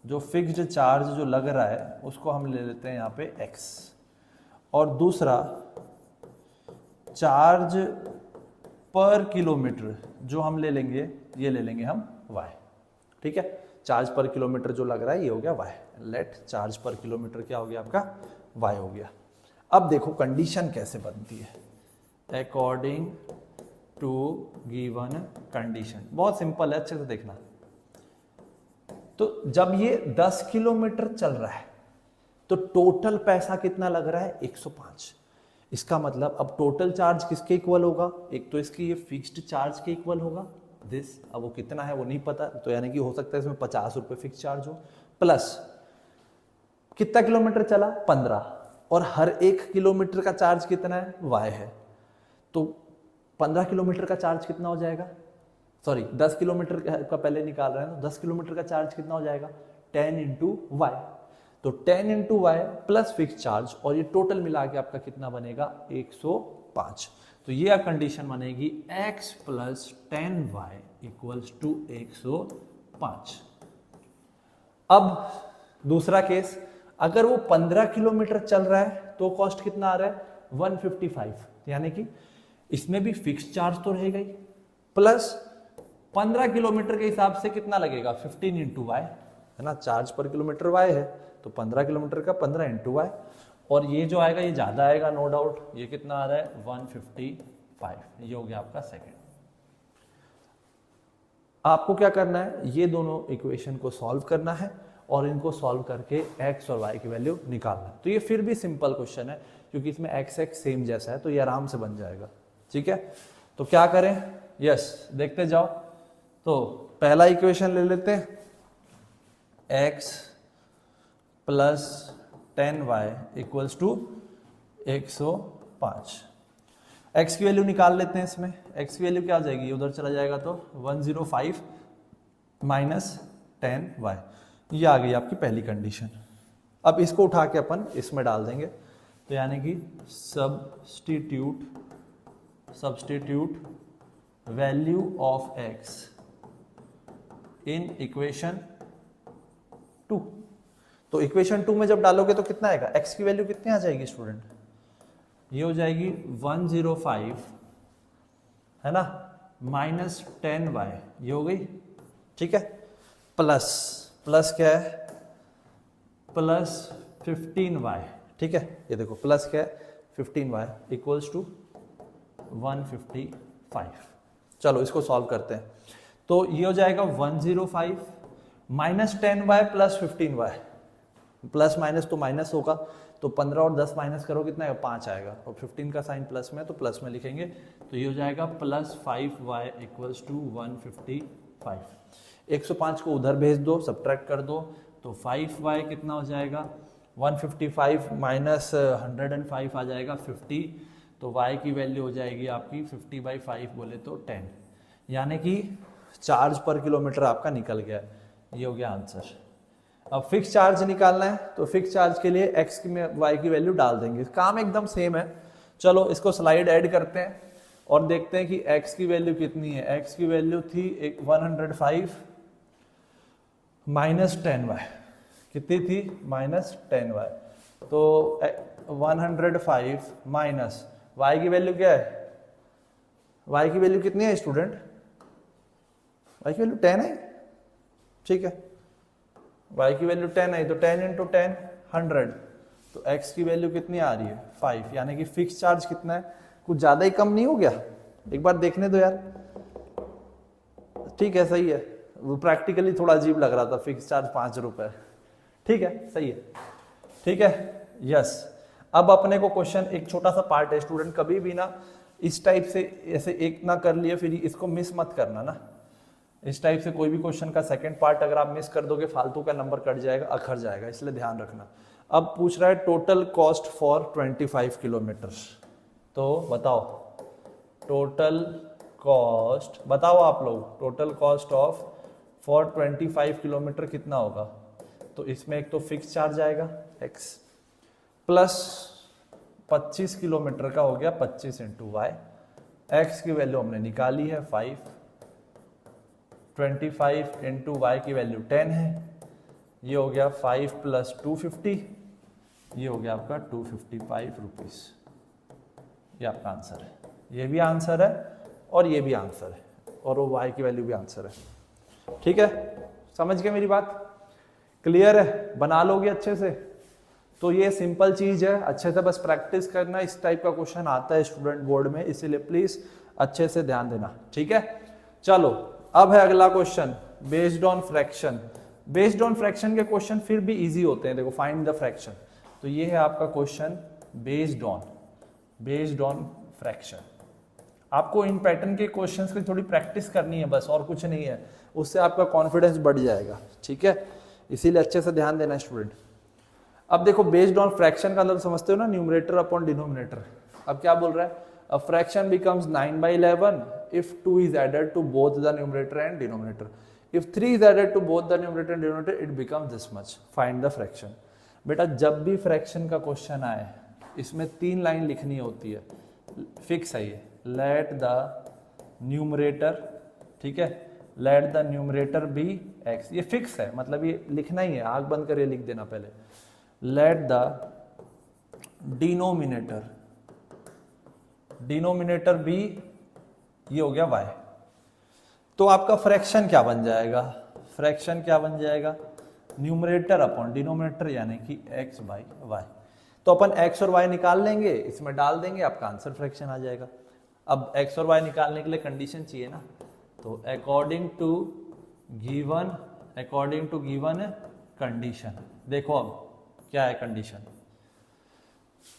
जो फिक्स्ड चार्ज जो लग रहा है उसको हम ले लेते हैं यहाँ पे x, और दूसरा चार्ज पर किलोमीटर जो हम ले लेंगे, ये ले लेंगे हम y, ठीक है। चार्ज पर किलोमीटर जो लग रहा है ये हो गया y, late charge per kilometre क्या हो गया आपका y हो गया। अब देखो कंडीशन कैसे बनती है, अकॉर्डिंग टू गिवन कंडीशन, बहुत सिंपल है, अच्छे से देखना। तो जब ये 10 किलोमीटर चल रहा है तो टोटल पैसा कितना लग रहा है 105। इसका मतलब अब टोटल चार्ज किसके इक्वल होगा, एक तो इसकी ये फिक्स्ड चार्ज के इक्वल होगा दिस, अब वो कितना है वो नहीं पता, तो यानी कि हो सकता है इसमें 50 रुपए फिक्स चार्ज हो, प्लस कितना किलोमीटर चला 15, और हर एक किलोमीटर का चार्ज कितना है y है, तो 15 किलोमीटर का चार्ज कितना हो जाएगा, सॉरी 10 किलोमीटर का पहले निकाल रहे हैं, तो 10 किलोमीटर का चार्ज कितना हो जाएगा 10 इंटू वाई, तो 10 into y plus fix charge, और ये टोटल मिला के आपका कितना बनेगा 105। तो ये कंडीशन बनेगी x plus 10y equals to 105। अब दूसरा केस, अगर वो 15 किलोमीटर चल रहा है तो कॉस्ट कितना आ रहा है 155, यानी कि इसमें भी फिक्स चार्ज तो रहेगा ही, प्लस 15 किलोमीटर के हिसाब से कितना लगेगा 15 इंटू वाई, है ना, चार्ज पर किलोमीटर वाई है तो 15 किलोमीटर का 15 इंटू वाई, और ये जो आएगा ये ज्यादा आएगा नो डाउट, ये कितना आ रहा है 155, ये हो गया आपका सेकंड। आपको क्या करना है, ये दोनों इक्वेशन को सॉल्व करना है और इनको सॉल्व करके x और y की वैल्यू निकालना है। तो ये फिर भी सिंपल क्वेश्चन है क्योंकि इसमें x x सेम जैसा है, तो ये आराम से बन जाएगा, ठीक है। तो क्या करें, यस देखते जाओ। तो पहला इक्वेशन ले लेते हैं, x plus 10y equals to 105। x की वैल्यू निकाल लेते हैं, इसमें x की वैल्यू क्या आ जाएगी, उधर चला जाएगा तो 105 माइनस 10y, ये आ गई आपकी पहली कंडीशन। अब इसको उठा के अपन इसमें डाल देंगे, तो यानी कि substitute value of x in equation 2। तो इक्वेशन 2 में जब डालोगे तो कितना आएगा, x की वैल्यू कितनी आ जाएगी स्टूडेंट, ये हो जाएगी 105, है ना, माइनस 10y, ये हो गई, ठीक है, प्लस क्या है, प्लस 15y, ठीक है, ये देखो प्लस क्या है 15y इक्वल्स टू 155। चलो इसको सॉल्व करते हैं, तो ये हो जाएगा 105 minus 10y plus 15y, plus minus तो माइनस होगा, तो 15 और 10 माइनस करो कितना है 5 आएगा, और 15 का साइन प्लस में तो प्लस में लिखेंगे, तो ये हो जाएगा प्लस 5y इक्वल्स टू 155। 105 को उधर भेज दो, सब्ट्रैक्ट कर दो, तो 5y कितना हो जाएगा 155 माइनस 105 आ जाएगा 50, तो y की वैल्यू हो जाएगी आपकी 50/5 बोले तो 10, यानी कि चार्ज पर किलोमीटर आपका निकल गया। ये हो गया आंसर। अब फिक्स चार्ज निकालना है, तो फिक्स चार्ज के लिए x की y की वैल्यू डाल देंगे, काम एकदम सेम है। चलो इसको स्लाइड ऐड करते हैं और देखते हैं कि x की वैल्यू कितनी है। x की वैल्यू थी 105 माइनस 10y, कितनी थी -10y, तो 105 माइनस y की वैल्यू क्या है, y की वैल्यू कितनी है स्टूडेंट, y की वैल्यू 10 है, ठीक है, y की वैल्यू 10 है, तो 10 इंटू 10 100, तो x की वैल्यू कितनी आ रही है 5, यानी कि फिक्स चार्ज कितना है, कुछ ज्यादा ही कम नहीं हो गया, एक बार देखने दो यार, ठीक है सही है, वो प्रैक्टिकली थोड़ा अजीब लग रहा था, फिक्स चार्ज 5 रुपए, ठीक है सही है, ठीक है यस। अब अपने को क्वेश्चन एक छोटा सा पार्ट है स्टूडेंट, कभी भी ना इस टाइप से ऐसे एक ना कर लिए फिर इसको मिस मत करना ना, इस टाइप से कोई भी क्वेश्चन का सेकंड पार्ट अगर आप मिस कर दोगे फालतू का नंबर कट जाएगा, अखर जाएगा, इसलिए ध्यान रखना। अब पूछ रहा है टोटल कॉस्ट फॉर 25 किलोमीटर, तो बताओ टोटल कॉस्ट, बताओ आप लोग total cost of for 25 kilometre कितना होगा, तो इसमें एक तो फिक्स चार्ज आएगा x प्लस 25 किलोमीटर का हो गया 25 इंटू वाई, एक्स की वैल्यू हमने निकाली है 5, 25 इंटू वाई की वैल्यू 10 है, ये हो गया 5 प्लस 250, ये हो गया आपका 255 रुपीज, ये आपका आंसर है, ये भी आंसर है और ये भी आंसर है, और वो वाई की वैल्यू भी आंसर है, ठीक है, समझ गए मेरी बात, क्लियर है, बना लोगे अच्छे से। तो ये सिंपल चीज है, अच्छे से बस प्रैक्टिस करना, इस टाइप का क्वेश्चन आता है स्टूडेंट बोर्ड में, इसीलिए प्लीज अच्छे से ध्यान देना, ठीक है। चलो अब है अगला question based on fraction. Based on fraction के क्वेश्चन फिर भी इजी होते हैं, देखो फाइंड द फ्रैक्शन, तो ये है आपका क्वेश्चन बेस्ड ऑन फ्रैक्शन। आपको इन पैटर्न के क्वेश्चंस की थोड़ी प्रैक्टिस करनी है बस, और कुछ नहीं है, उससे आपका कॉन्फिडेंस बढ़ जाएगा, ठीक है, इसीलिए अच्छे से ध्यान देना स्टूडेंट। अब देखो बेस्ड ऑन फ्रैक्शन का मतलब समझते हो ना, न्यूमरेटर अपॉन डिनोमिनेटर। अब क्या बोल रहा है, a fraction becomes 9/11 if 2 is added to both the numerator and denominator, if 3 is added to both the numerator and denominator it becomes this much, find the fraction। बेटा जब भी fraction का question आए इसमें 3 लाइन लिखनी होती है, fix है ये, लेट द न्यूमरेटर, ठीक है, let the numerator be x, ये फिक्स है, मतलब ये लिखना ही है, आंख बंद करके लिख देना पहले, लेट द डिनोमिनेटर बी, ये हो गया y, तो आपका फ्रैक्शन क्या बन जाएगा, फ्रैक्शन क्या बन जाएगा, न्यूमरेटर अपॉन डिनोमिनेटर यानी कि x/y, तो अपन x और y निकाल लेंगे, इसमें डाल देंगे, आपका आंसर फ्रैक्शन आ जाएगा। अब x और y निकालने के लिए कंडीशन चाहिए ना, तो अकॉर्डिंग टू गिवन कंडीशन, देखो अब क्या है condition,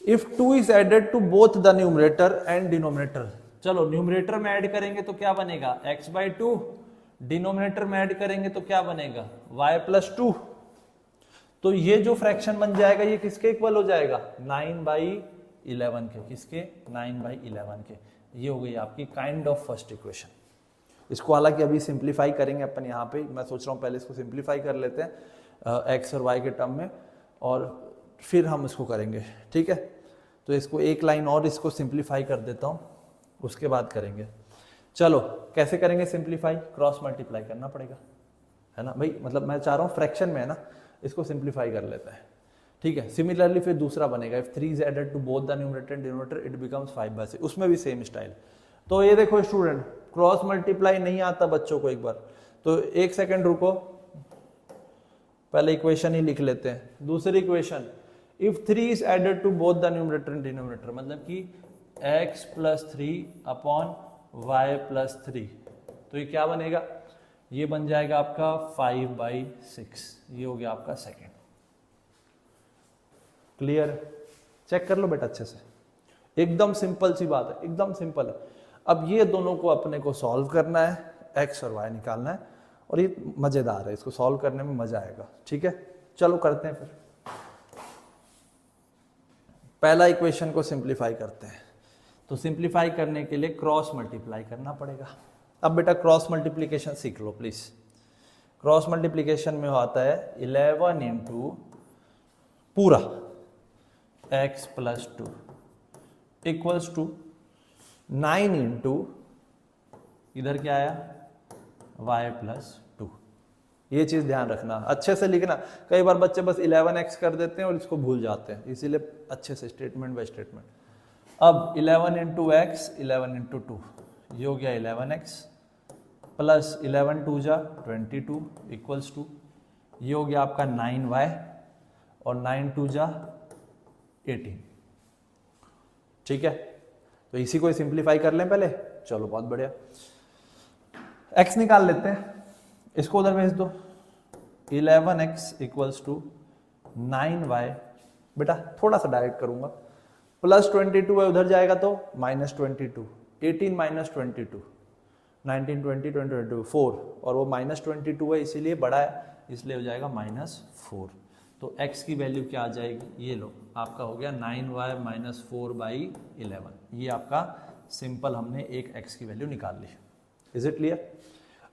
if 2 is added to both the numerator and denominator, चलो न्यूमरेटर में ऐड करेंगे तो क्या बनेगा x/2, डिनोमिनेटर में ऐड करेंगे तो क्या बनेगा y+2, तो ये जो फ्रैक्शन बन जाएगा ये किसके इक्वल हो जाएगा 9/11 के, किसके 9/11 के, ये हो गई आपकी काइंड ऑफ फर्स्ट इक्वेशन। इसको हालांकि अभी सिंप्लीफाई करेंगे अपन यहाँ पे, मैं सोच रहा हूँ पहले इसको सिंप्लीफाई कर लेते हैं x और y के टर्म में, और फिर हम इसको करेंगे, ठीक है। तो इसको एक लाइन और इसको सिंप्लीफाई कर देता हूँ, उसके बाद करेंगे। चलो कैसे करेंगे सिंप्लीफाई, क्रॉस मल्टीप्लाई करना पड़ेगा, है ना भाई, मतलब मैं चाह रहा हूँ फ्रैक्शन में है ना, इसको सिंप्लीफाई कर लेता है, ठीक है। सिमिलरली फिर दूसरा बनेगा, if 3 is added to both the numerator and denominator it becomes 5/6, उसमें भी सेम स्टाइल। तो ये देखो स्टूडेंट, क्रॉस मल्टीप्लाई नहीं आता बच्चों को, एक बार तो एक सेकेंड रुको, पहले इक्वेशन ही लिख लेते हैं। दूसरी equation, if 3 is added to both the numerator and denominator, मतलब कि x+3 अपॉन y+3, तो ये क्या बनेगा, ये बन जाएगा आपका 5/6, ये हो गया आपका सेकेंड। क्लियर, चेक कर लो बेटा अच्छे से, एकदम सिंपल सी बात है, एकदम सिंपल है। अब ये दोनों को अपने को सॉल्व करना है, x और y निकालना है, और ये मजेदार है, इसको सॉल्व करने में मजा आएगा। ठीक है, चलो करते हैं फिर। पहला इक्वेशन को सिंप्लीफाई करते हैं। तो सिंप्लीफाई करने के लिए क्रॉस मल्टीप्लाई करना पड़ेगा। अब बेटा क्रॉस मल्टीप्लीकेशन सीख लो प्लीज। क्रॉस मल्टीप्लीकेशन में आता है 11 इंटू पूरा x plus 2 equals to 9 into इधर क्या आया y प्लस 2। ये चीज ध्यान रखना, अच्छे से लिखना। कई बार बच्चे बस 11x कर देते हैं और इसको भूल जाते हैं, इसीलिए अच्छे से स्टेटमेंट बाय स्टेटमेंट। अब 11 इंटू एक्स 11 इंटू 2 ये हो गया 11x प्लस 11 2 जा 22 इक्वल्स टू ये हो गया आपका 9y और 9 2 जा 18। ठीक है, तो इसी को सिंप्लीफाई कर लें पहले। चलो बहुत बढ़िया, x निकाल लेते हैं, इसको उधर भेज दो। 11x इक्वल्स टू 9y, बेटा थोड़ा सा डायरेक्ट करूंगा, प्लस 22 है उधर जाएगा तो माइनस 22, 18 माइनस 22, 19 20 22 4, और वो माइनस 22 है इसीलिए बड़ा है, इसलिए हो जाएगा -4। तो x की वैल्यू क्या आ जाएगी, ये लो आपका हो गया 9y माइनस 4/11। ये आपका सिंपल हमने एक x की वैल्यू निकाल ली। Is it clear?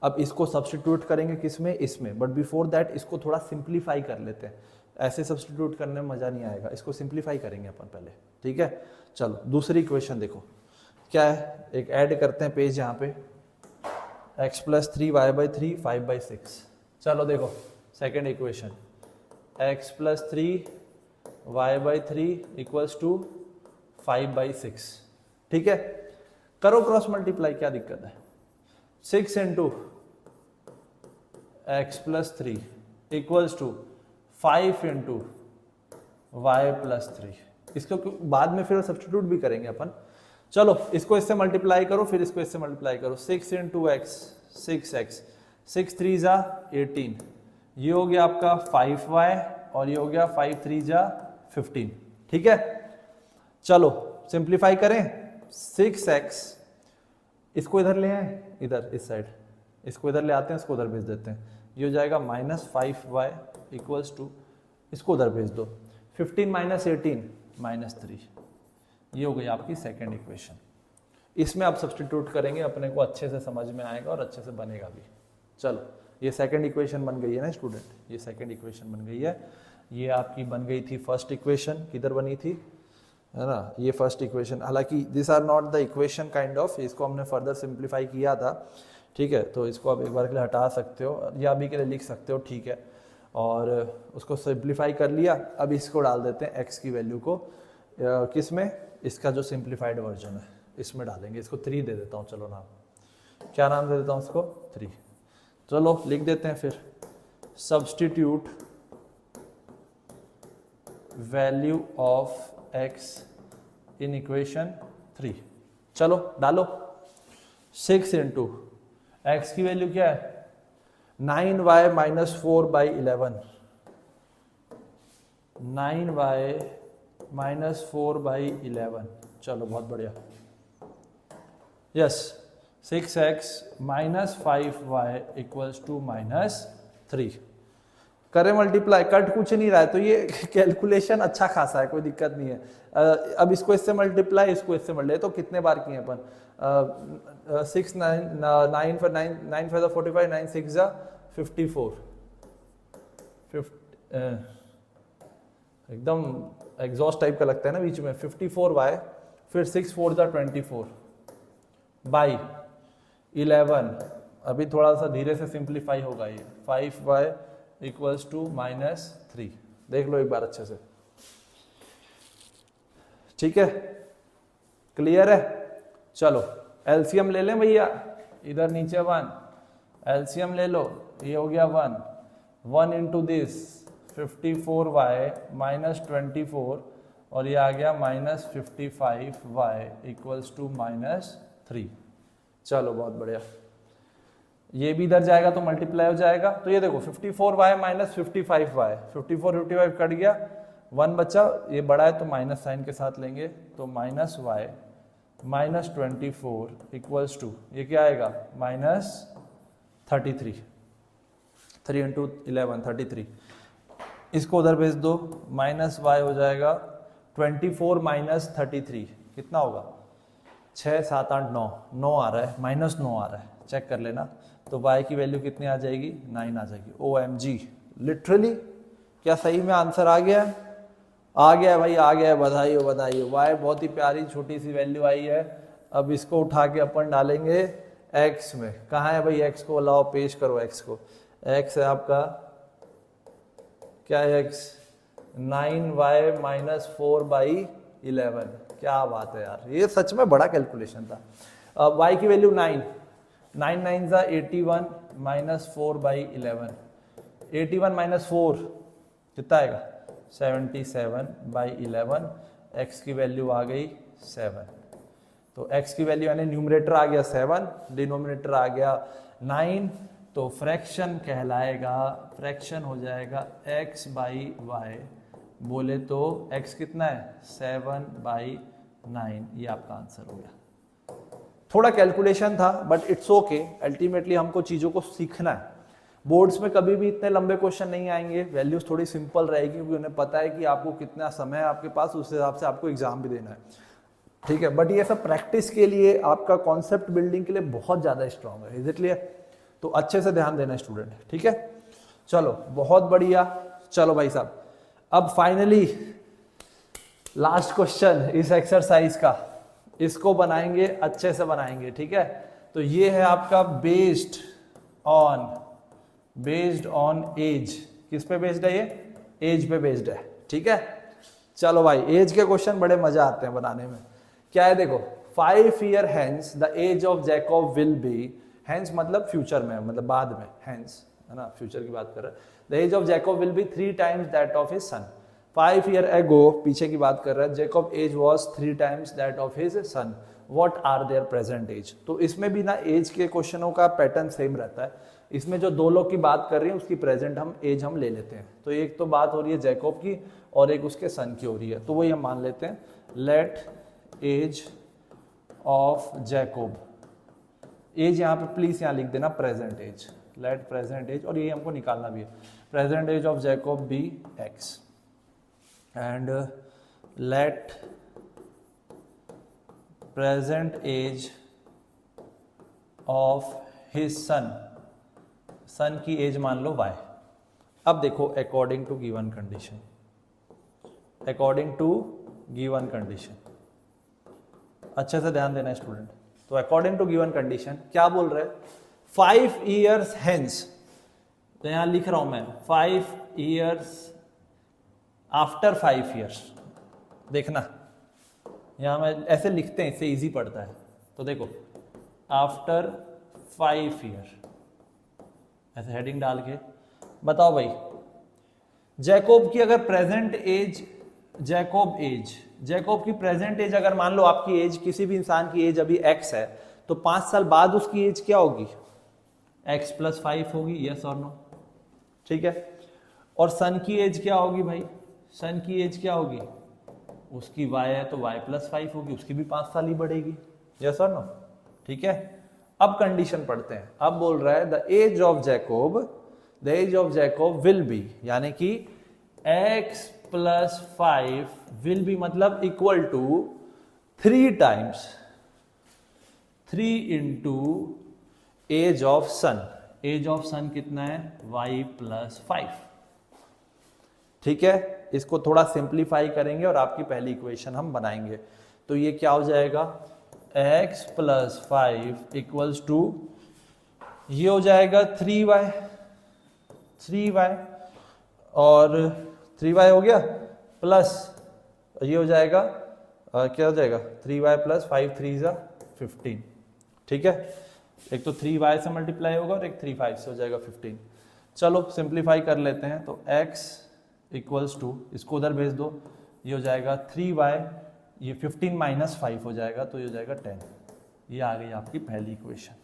अब इसको सब्स्टिट्यूट करेंगे किसमें, इसमें, बट बिफोर दैट इसको थोड़ा सिंप्लीफाई कर लेते हैं। ऐसे सब्स्टिट्यूट करने में मजा नहीं आएगा, इसको सिंप्लीफाई करेंगे अपन पहले। ठीक है, चलो दूसरी इक्वेशन देखो क्या है, एक ऐड करते हैं पेज यहाँ पे, x प्लस 3y/3 5/6। चलो देखो second equation, x plus 3y/3 equals to 5/6। ठीक है, करो क्रॉस मल्टीप्लाई, क्या दिक्कत है। 6 into x plus 3 equals to 5 into y plus 3। इसको बाद में फिर सब्स्टिट्यूट भी करेंगे अपन। चलो इसको इससे मल्टीप्लाई करो, फिर इसको इससे मल्टीप्लाई करो। 6 इंटू एक्स 6x, 6 3 जा 18, ये हो गया आपका 5y और ये हो गया 5 3 जा 15। ठीक है, चलो सिंप्लीफाई करें। 6x इसको इधर ले आए, इधर इस साइड, इसको इधर ले आते हैं, इसको उधर भेज देते हैं, ये हो जाएगा -5y इक्वल्स टू, इसको उधर भेज दो, 15 माइनस 18 -3। ये हो गई आपकी सेकेंड इक्वेशन। इसमें आप सब्स्टिट्यूट करेंगे, अपने को अच्छे से समझ में आएगा और अच्छे से बनेगा भी। चलो ये सेकेंड इक्वेशन बन गई है ना स्टूडेंट, ये सेकेंड इक्वेशन बन गई है। ये आपकी बन गई थी फर्स्ट इक्वेशन, किधर बनी थी, है ना, ये फर्स्ट इक्वेशन। हालांकि this are not the equation kind of, इसको हमने फर्दर सिंप्लीफाई किया था। ठीक है, तो इसको आप एक बार के लिए हटा सकते हो या अभी के लिए लिख सकते हो। ठीक है, और उसको सिंप्लीफाई कर लिया। अब इसको डाल देते हैं x की वैल्यू को किस में, इसका जो सिंप्लीफाइड वर्जन है इसमें डालेंगे। इसको 3 दे देता हूँ, चलो नाम, क्या नाम दे देता हूँ इसको, 3। चलो लिख देते हैं फिर, substitute value of x in equation 3। चलो डालो, 6 इंटू एक्स की वैल्यू क्या है 9y माइनस 4/11, 9y माइनस 4/11। चलो बहुत बढ़िया, yes, 6x minus 5y equals to -3। करें मल्टीप्लाई, कट कुछ नहीं रहा है, तो ये कैलकुलेशन अच्छा खासा है, कोई दिक्कत नहीं है। अब इसको इससे मल्टीप्लाई, इसको इससे मल्टीप्लाई, तो कितने बार किए अपन, 6 9 for 9 for 45, 9 6 54, एकदम एग्जॉस्ट टाइप का लगता है ना बीच में। 54y, फिर 6 4 24 बाई 11। अभी थोड़ा सा धीरे से सिंप्लीफाई होगा ये, 5y इक्वल्स टू -3। देख लो एक बार अच्छे से, ठीक है, क्लियर है। चलो एलसीएम ले लें भैया, इधर नीचे 1, एलसीएम ले लो, ये हो गया 1 इंटू दिस 54y माइनस 24, और ये आ गया -55y इक्वल्स टू -3। चलो बहुत बढ़िया, ये भी इधर जाएगा तो मल्टीप्लाई हो जाएगा। तो ये देखो 54y माइनस 55y, 54 कट गया, 1 बचा, ये बड़ा है तो माइनस साइन के साथ लेंगे, तो -y माइनस 24 इक्वल्स टू, ये क्या आएगा -33। 3 इंटू 11 33, इसको उधर भेज दो, माइनस वाई हो जाएगा 24 माइनस 33, कितना होगा 6 7 8 9, 9 आ रहा है, माइनस 9 आ रहा है, चेक कर लेना। तो y की वैल्यू कितनी आ जाएगी 9 आ जाएगी। OMG, लिटरली क्या सही में आंसर आ गया है? आ गया है भाई, आ गया है, बधाई हो बधाई हो। y बहुत ही प्यारी छोटी सी वैल्यू आई है। अब इसको उठा के अपन डालेंगे x में। कहाँ है भाई x को, लाओ पेश करो x को। x है आपका क्या है x, 9y माइनस 4/11। क्या बात है यार, ये सच में बड़ा कैलकुलेशन था। अब y की वैल्यू 9, 9 9 जा 81 माइनस 4/11, 81 माइनस 4 कितना आएगा 77/11। x की वैल्यू आ गई 7। तो x की वैल्यू यानी न्यूमरेटर आ गया 7, डिनोमिनेटर आ गया 9, तो फ्रैक्शन कहलाएगा, फ्रैक्शन हो जाएगा x/y। बोले तो x कितना है 7/9, ये आपका आंसर हो गया। थोड़ा कैलकुलेशन था बट इट्स ओके, अल्टीमेटली हमको चीजों को सीखना है। बोर्ड्स में कभी भी इतने लंबे क्वेश्चन नहीं आएंगे, वैल्यूज थोड़ी सिंपल रहेगी क्योंकि उन्हें पता है कि आपको कितना समय है आपके पास, उस हिसाब से आपको एग्जाम भी देना है, ठीक है। बट ये सब प्रैक्टिस के लिए, आपका कॉन्सेप्ट बिल्डिंग के लिए बहुत ज्यादा स्ट्रांग है, इज इट क्लियर? तो अच्छे से ध्यान देना स्टूडेंट, ठीक है। चलो बहुत बढ़िया। चलो भाई साहब, अब फाइनली लास्ट क्वेश्चन इस एक्सरसाइज का, इसको बनाएंगे, अच्छे से बनाएंगे, ठीक है। तो ये है आपका बेस्ड ऑन एज। किस पे बेस्ड है ये? एज पे बेस्ड है, ठीक है। चलो भाई, एज के क्वेश्चन बड़े मजा आते हैं बनाने में। क्या है देखो, 5 year hence the age of Jacob will be, hence मतलब फ्यूचर में, मतलब बाद में, हेंस है ना, फ्यूचर की बात कर रहा है। The age of Jacob will be 3 times that of his son. 5 year ago, पीछे की बात कर रहा है, Jacob age was 3 times that of his son, what are their present age. तो इसमें भी ना एज के क्वेश्चनों का पैटर्न सेम रहता है। इसमें जो दो लोग की बात कर रही है उसकी प्रेजेंट हम एज हम ले लेते हैं। तो एक तो बात हो रही है जैकब की और एक उसके सन की हो रही है, तो वही हम मान लेते हैं। Let age of Jacob, age यहाँ पे प्लीज यहाँ लिख देना present age, let present age, और ये हमको निकालना भी है। Present age of Jacob be X and let present age of his son, son की एज मान लो y। अब देखो according to given condition, according to given condition, अच्छे से ध्यान देना स्टूडेंट। तो अकॉर्डिंग टू गिवन कंडीशन क्या बोल रहे हैं, 5 ईयर्स हेंस, तो यहां लिख रहा हूं मैं 5 ईयर्स आफ्टर 5 ईयर्स। देखना यहां मैं ऐसे लिखते हैं, इससे इजी पड़ता है। तो देखो आफ्टर 5 ईयर, ऐसे हेडिंग डाल के बताओ भाई, जैकब की अगर प्रेजेंट एज, जैकब की प्रेजेंट एज अगर मान लो आपकी एज, किसी भी इंसान की एज अभी x है, तो 5 साल बाद उसकी एज क्या होगी, x + 5 होगी, यस और नो, ठीक है। और सन की एज क्या होगी भाई, सन की एज क्या होगी, उसकी y है तो y + 5 होगी, उसकी भी 5 साल ही बढ़ेगी, यस और नो, ठीक है। अब कंडीशन पढ़ते हैं। अब बोल रहा है the age of Jacob will be, यानी कि x + 5 विल बी मतलब equal to 3 times 3 into age of son. Age of son कितना है, y + 5, ठीक है। इसको थोड़ा सिंप्लीफाई करेंगे और आपकी पहली इक्वेशन हम बनाएंगे। तो ये क्या हो जाएगा, x + 5 इक्वल्स टू, ये हो जाएगा 3y और 3y हो गया प्लस, ये हो जाएगा क्या हो जाएगा 3y + 5 3 = 15, ठीक है। एक तो 3y से मल्टीप्लाई होगा और एक 3 5 से हो जाएगा 15। चलो सिंप्लीफाई कर लेते हैं। तो x इक्वल्स टू, इसको उधर भेज दो, ये हो जाएगा 3y, ये 15 - 5 हो जाएगा, तो ये हो जाएगा 10। ये आ गई आपकी पहली इक्वेशन,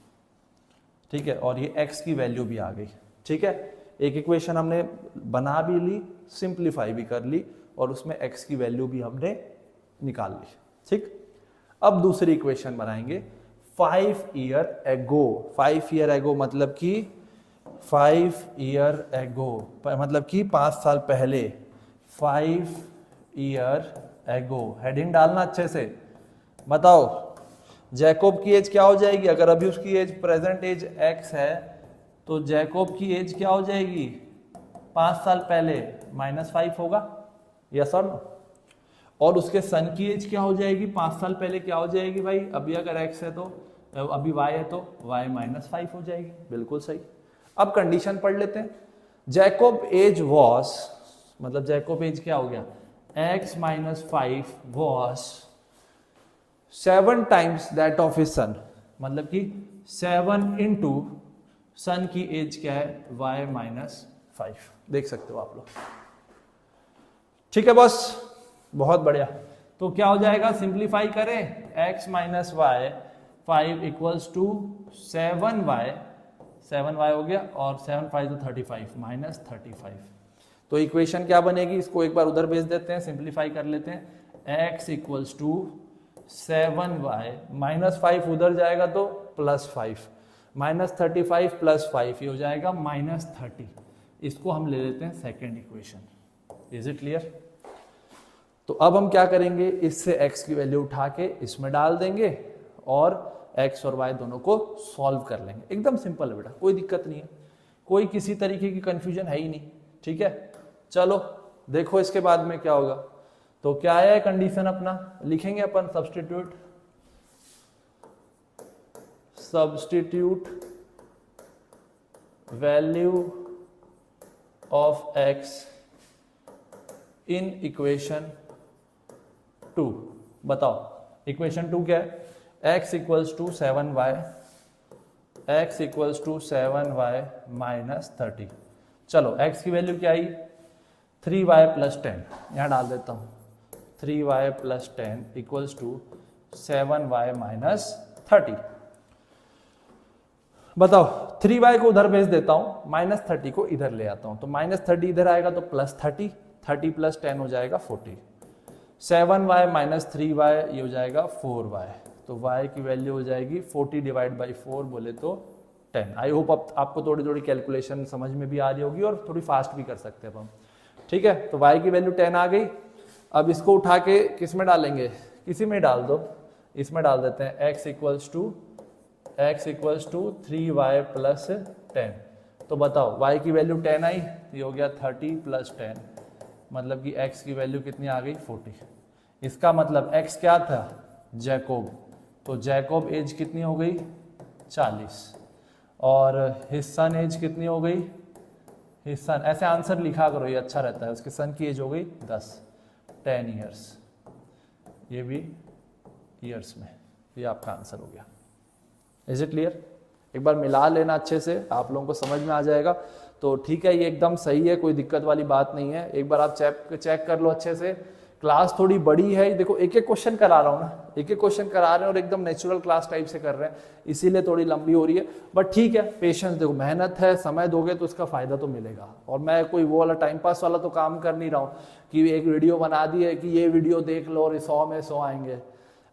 ठीक है। और ये x की वैल्यू भी आ गई, ठीक है। एक इक्वेशन हमने बना भी ली, सिंप्लीफाई भी कर ली, और उसमें x की वैल्यू भी हमने निकाल ली, ठीक। अब दूसरी इक्वेशन बनाएंगे 5 ईयर एगो। 5 ईयर एगो मतलब कि 5 ईयर एगो, मतलब कि 5 साल पहले, 5 ईयर एगो। हेडिंग डालना अच्छे से। बताओ जैकोब की एज क्या हो जाएगी? अगर अभी उसकी एज प्रेजेंट एज x है तो जैकोब की एज क्या हो जाएगी? 5 साल पहले -5 होगा, यस और नो? और उसके सन की एज क्या हो जाएगी? 5 साल पहले क्या हो जाएगी भाई? अभी अगर x है तो अभी y है तो y -5 हो जाएगी। बिल्कुल सही। अब कंडीशन पढ़ लेते हैं। जैकोब एज वॉस, मतलब जैकोब एज क्या हो गया? x -5 was 7 times that of his son, मतलब कि 7 इंटू सन की एज क्या है? y -5। देख सकते हो आप लोग। ठीक है बॉस, बहुत बढ़िया। तो क्या हो जाएगा? सिंप्लीफाई करें, x -y 5 equals to 7y, 7y हो गया, और 7 5 तो 35 -35। तो इक्वेशन क्या बनेगी? इसको एक बार उधर भेज देते हैं, सिंप्लीफाई कर लेते हैं। x इक्वल्स टू 7y, -5 उधर जाएगा तो +5, -35 +5 ये हो जाएगा -30। इसको हम ले लेते हैं second equation. Is it clear? तो अब हम क्या करेंगे? इससे x की वैल्यू उठा के इसमें डाल देंगे और x और y दोनों को सॉल्व कर लेंगे। एकदम सिंपल है बेटा, कोई दिक्कत नहीं है, कोई किसी तरीके की कंफ्यूजन है ही नहीं। ठीक है, चलो देखो इसके बाद में क्या होगा। तो क्या है कंडीशन अपना? लिखेंगे अपन substitute value of x in equation 2। बताओ इक्वेशन 2 क्या है? x equals to 7y, x equals to 7y -30। चलो x की वैल्यू क्या आई? 3y + 10, यहां डाल देता हूं। 3y + 10 equals to 7y -30। बताओ 3y को उधर भेज देता हूं, -30 को इधर ले आता हूं, तो -30 इधर आएगा तो +30, 30 + 10 हो जाएगा 40। 7y - 3y ये हो जाएगा 4y, तो y की वैल्यू हो जाएगी 40 डिवाइड बाई 4 बोले तो 10। आई होप आपको थोड़ी थोड़ी कैलकुलेशन समझ में भी आ रही होगी और थोड़ी फास्ट भी कर सकते हैं हम। ठीक है, तो y की वैल्यू 10 आ गई। अब इसको उठा के किस में डालेंगे? किसी में डाल दो, इसमें डाल देते हैं। x equals to 3y + 10। तो बताओ y की वैल्यू 10 आई, ये हो गया 30 + 10, मतलब कि x की वैल्यू कितनी आ गई? 40। इसका मतलब x क्या था? जैकोब। तो जैकोब एज कितनी हो गई? 40। और हिज सन एज कितनी हो गई? हिज सन, ऐसे आंसर लिखा करो, ये अच्छा रहता है। उसके सन की एज हो गई 10 ईयर्स, ये भी ईयर्स में। ये आपका आंसर हो गया। Is it clear? एक बार मिला लेना अच्छे से, आप लोगों को समझ में आ जाएगा। तो ठीक है, ये एकदम सही है, कोई दिक्कत वाली बात नहीं है। एक बार आप चेक कर लो अच्छे से। क्लास थोड़ी बड़ी है, देखो एक एक क्वेश्चन करा रहा हूँ ना, एक एक क्वेश्चन करा रहे हैं और एकदम नेचुरल क्लास टाइप से कर रहे हैं, इसीलिए थोड़ी लंबी हो रही है। बट ठीक है, पेशेंस, देखो मेहनत है, समय दोगे तो उसका फायदा तो मिलेगा। और मैं कोई वो वाला टाइम पास वाला तो काम कर नहीं रहा हूँ कि एक वीडियो बना दी है कि ये वीडियो देख लो और 100 में 100 आएंगे।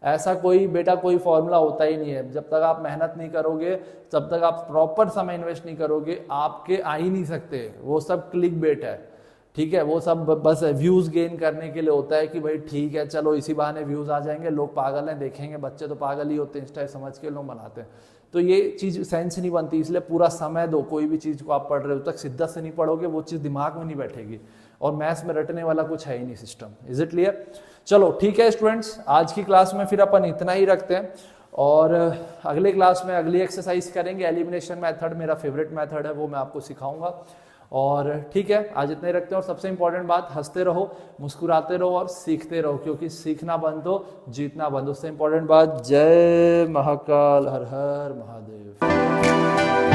ऐसा कोई बेटा कोई फॉर्मूला होता ही नहीं है। जब तक आप मेहनत नहीं करोगे, जब तक आप प्रॉपर समय इन्वेस्ट नहीं करोगे, आपके आ ही नहीं सकते। वो सब क्लिक बेट है, ठीक है, वो सब बस व्यूज गेन करने के लिए होता है कि भाई ठीक है चलो इसी बहाने व्यूज आ जाएंगे, लोग पागल हैं, देखेंगे, बच्चे तो पागल ही होते हैं, इंस्टा समझ के लोग बनाते हैं। तो ये चीज सेंस नहीं बनती, इसलिए पूरा समय दो। कोई भी चीज को आप पढ़ रहे हो तक शिद्दत से नहीं पढ़ोगे, वो चीज दिमाग में नहीं बैठेगी। और मैथ्स में रटने वाला कुछ है ही नहीं सिस्टम। Is it clear? चलो ठीक है स्टूडेंट्स, आज की क्लास में फिर अपन इतना ही रखते हैं और अगले क्लास में अगली एक्सरसाइज करेंगे। एलिमिनेशन मेथड मेरा फेवरेट मेथड है, वो मैं आपको सिखाऊंगा। और ठीक है, आज इतना ही रखते हैं। और सबसे इंपॉर्टेंट बात, हंसते रहो, मुस्कुराते रहो और सीखते रहो, क्योंकि सीखना बंद हो जीतना बंद। उससे इंपॉर्टेंट बात, जय महाकाल, हर हर महादेव।